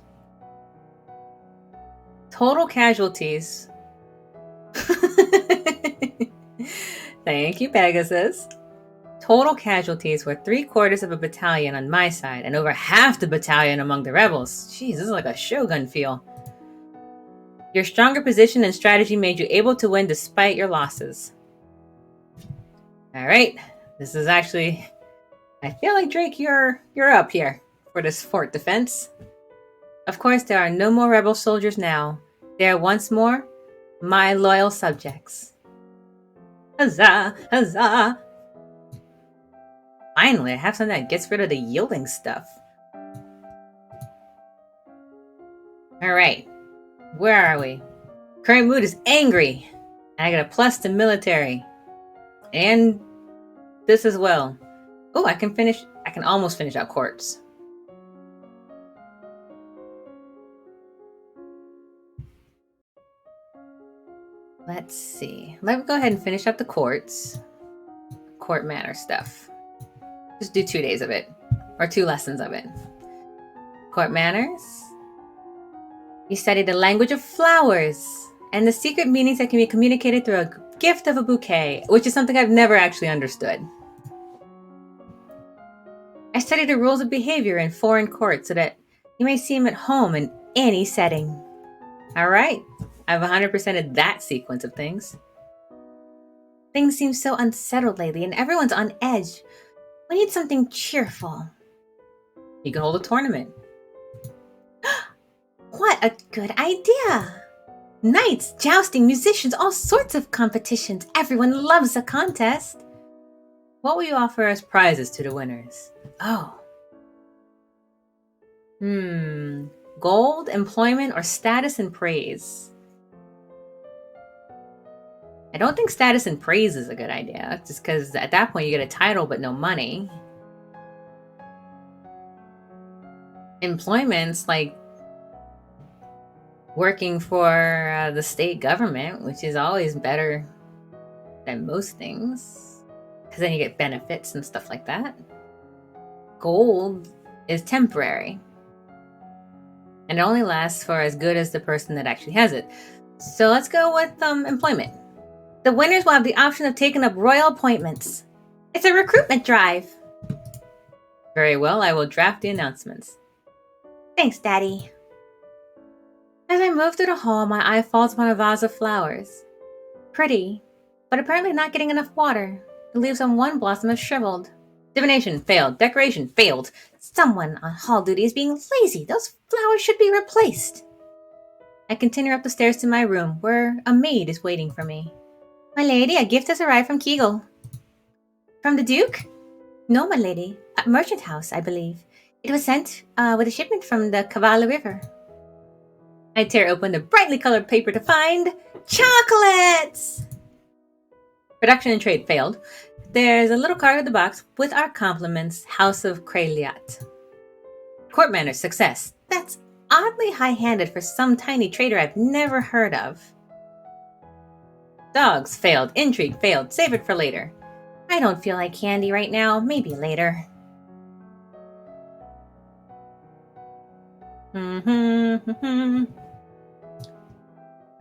Total casualties. Thank you, Pegasus. Total casualties were 3/4 of a battalion on my side and over half the battalion among the rebels. Jeez, this is like a Shogun feel. Your stronger position and strategy made you able to win despite your losses. Alright, this is actually... I feel like, Drake, you're up here for this fort defense. Of course, there are no more rebel soldiers now. They are once more my loyal subjects. Huzzah! Huzzah! Finally, I have something that gets rid of the yielding stuff. Alright, where are we? Current mood is angry. And I get a plus to military. And this as well. Oh, I can almost finish out courts. Let's see. Let me go ahead and finish up the courts. Court manner stuff. Just do 2 days of it. Or 2 lessons of it. Court manners. You study the language of flowers. And the secret meanings that can be communicated through a gift of a bouquet. Which is something I've never actually understood. I study the rules of behavior in foreign courts so that you may see them at home in any setting. Alright. I've 100%ed that sequence of things. Things seem so unsettled lately and everyone's on edge. We need something cheerful. You can hold a tournament. What a good idea! Knights, jousting, musicians, all sorts of competitions. Everyone loves a contest. What will you offer as prizes to the winners? Oh. Gold, employment, or status and praise? I don't think status and praise is a good idea, just because at that point you get a title but no money. Employment's like working for the state government, which is always better than most things, because then you get benefits and stuff like that. Gold is temporary, and it only lasts for as good as the person that actually has it. So let's go with employment. The winners will have the option of taking up royal appointments. It's a recruitment drive. Very well, I will draft the announcements. Thanks, Daddy. As I move through the hall, my eye falls upon a vase of flowers. Pretty, but apparently not getting enough water. The leaves on one blossom have shriveled. Divination failed. Decoration failed. Someone on hall duty is being lazy. Those flowers should be replaced. I continue up the stairs to my room, where a maid is waiting for me. My lady, a gift has arrived from Kegel. From the Duke? No, my lady. A merchant house, I believe. It was sent with a shipment from the Causal River. I tear open the brightly colored paper to find chocolates! Production and trade failed. There's a little card in the box with our compliments, House of Kraliat. Court manners, success. That's oddly high-handed for some tiny trader I've never heard of. Dogs failed. Intrigue failed. Save it for later. I don't feel like candy right now. Maybe later.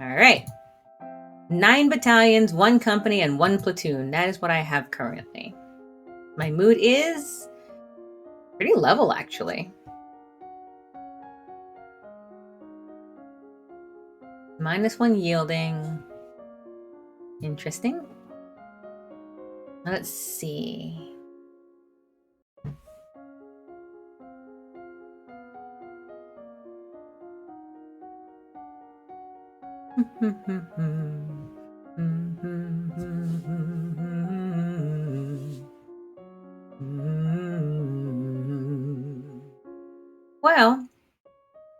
Alright. 9 battalions, 1 company, and 1 platoon. That is what I have currently. My mood is pretty level, actually. -1 yielding. Interesting. Let's see. Well,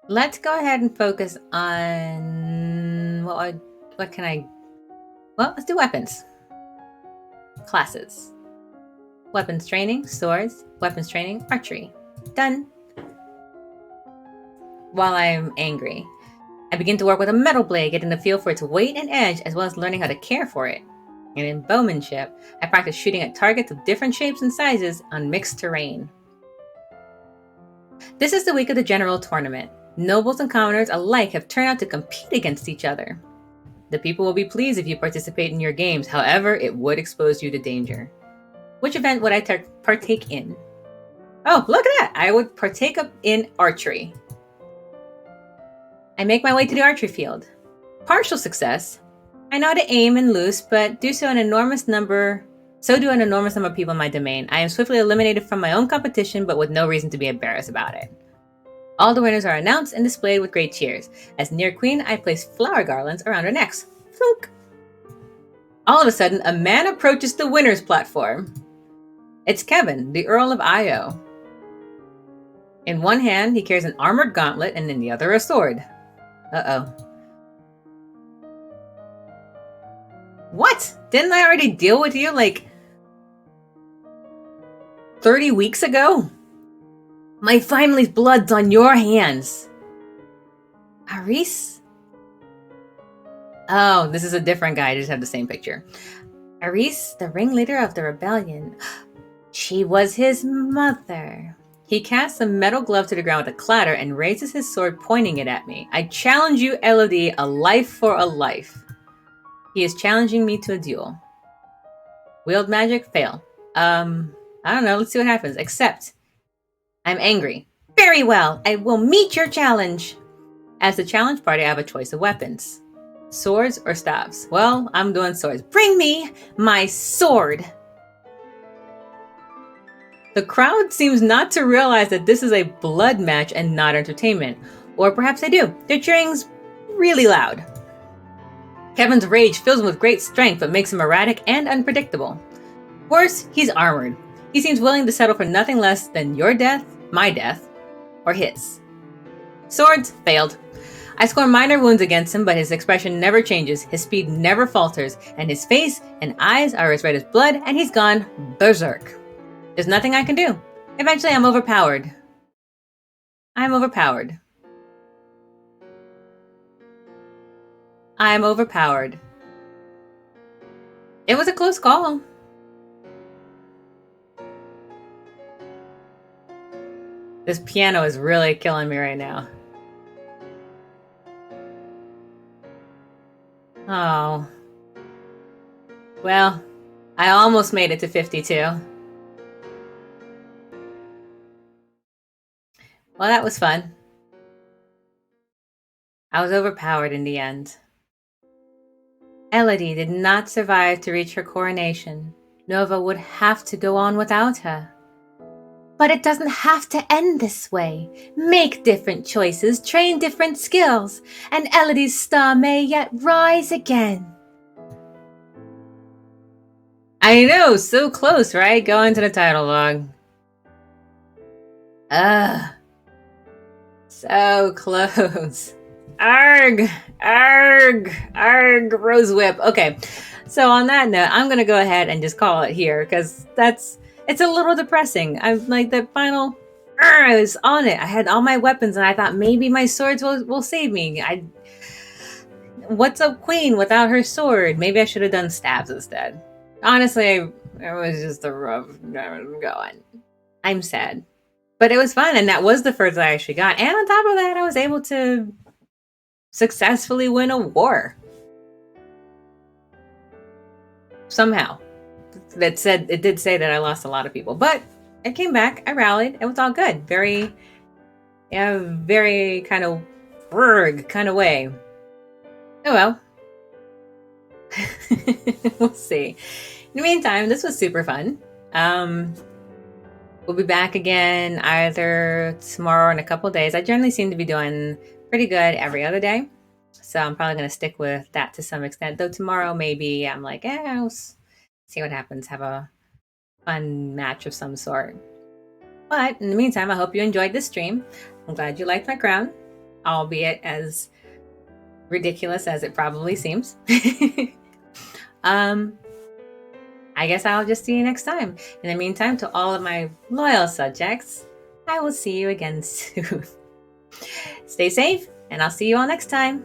let's go ahead and focus on what can I... Well, let's do weapons. Classes. Weapons training, swords, weapons training, archery. Done. While I'm angry, I begin to work with a metal blade, getting the feel for its weight and edge, as well as learning how to care for it. And in bowmanship, I practice shooting at targets of different shapes and sizes on mixed terrain. This is the week of the general tournament. Nobles and commoners alike have turned out to compete against each other. The people will be pleased if you participate in your games, however, it would expose you to danger. Which event would I partake in? Oh, look at that! I would partake in archery. I make my way to the archery field. Partial success. I know how to aim and loose, but do so do an enormous number of people in my domain. I am swiftly eliminated from my own competition, but with no reason to be embarrassed about it. All the winners are announced and displayed with great cheers. As near queen, I place flower garlands around her necks. Flunk! All of a sudden, a man approaches the winner's platform. It's Kevin, the Earl of Io. In one hand, he carries an armored gauntlet, and in the other, a sword. Uh-oh. What? Didn't I already deal with you, 30 weeks ago? My family's blood's on your hands. Aris? Oh, this is a different guy. I just have the same picture. Aris, the ringleader of the rebellion. She was his mother. He casts a metal glove to the ground with a clatter and raises his sword, pointing it at me. I challenge you, Elodie, a life for a life. He is challenging me to a duel. Wield magic, fail. I don't know. Let's see what happens. Accept. I'm angry. Very well. I will meet your challenge. As the challenge party, I have a choice of weapons. Swords or staves? Well, I'm doing swords. Bring me my sword. The crowd seems not to realize that this is a blood match and not entertainment. Or perhaps they do. Their cheering's really loud. Kevin's rage fills him with great strength, but makes him erratic and unpredictable. Worse, he's armored. He seems willing to settle for nothing less than your death, my death, or his. Swords, failed. I score minor wounds against him, but his expression never changes, his speed never falters, and his face and eyes are as red as blood, and he's gone berserk. There's nothing I can do. Eventually, I'm overpowered. I'm overpowered. I'm overpowered. It was a close call. This piano is really killing me right now. Oh. Well, I almost made it to 52. Well, that was fun. I was overpowered in the end. Elodie did not survive to reach her coronation. Nova would have to go on without her. But it doesn't have to end this way. Make different choices, train different skills, and Elodie's star may yet rise again. I know, so close, right? Go into the title log. So close. Arg! Arg! Arg! Rose whip. Okay, so on that note, I'm gonna go ahead and just call it here, because it's a little depressing. I'm like, the final, I was on it. I had all my weapons, and I thought maybe my swords will save me. What's a queen without her sword? Maybe I should have done stabs instead. Honestly, it was just a rough going. I'm sad. But it was fun, and that was the first I actually got. And on top of that, I was able to successfully win a war. Somehow. It did say that I lost a lot of people, but I came back, I rallied, it was all good. Very kind of kind of way. Oh well. We'll see. In the meantime, this was super fun. We'll be back again either tomorrow or in a couple days. I generally seem to be doing pretty good every other day, so I'm probably going to stick with that to some extent. Though tomorrow, maybe I'm like, I'll see what happens. Have a fun match of some sort. But in the meantime, I hope you enjoyed this stream. I'm glad you liked my crown, albeit as ridiculous as it probably seems. I guess I'll just see you next time. In the meantime, to all of my loyal subjects, I will see you again soon. Stay safe, and I'll see you all next time.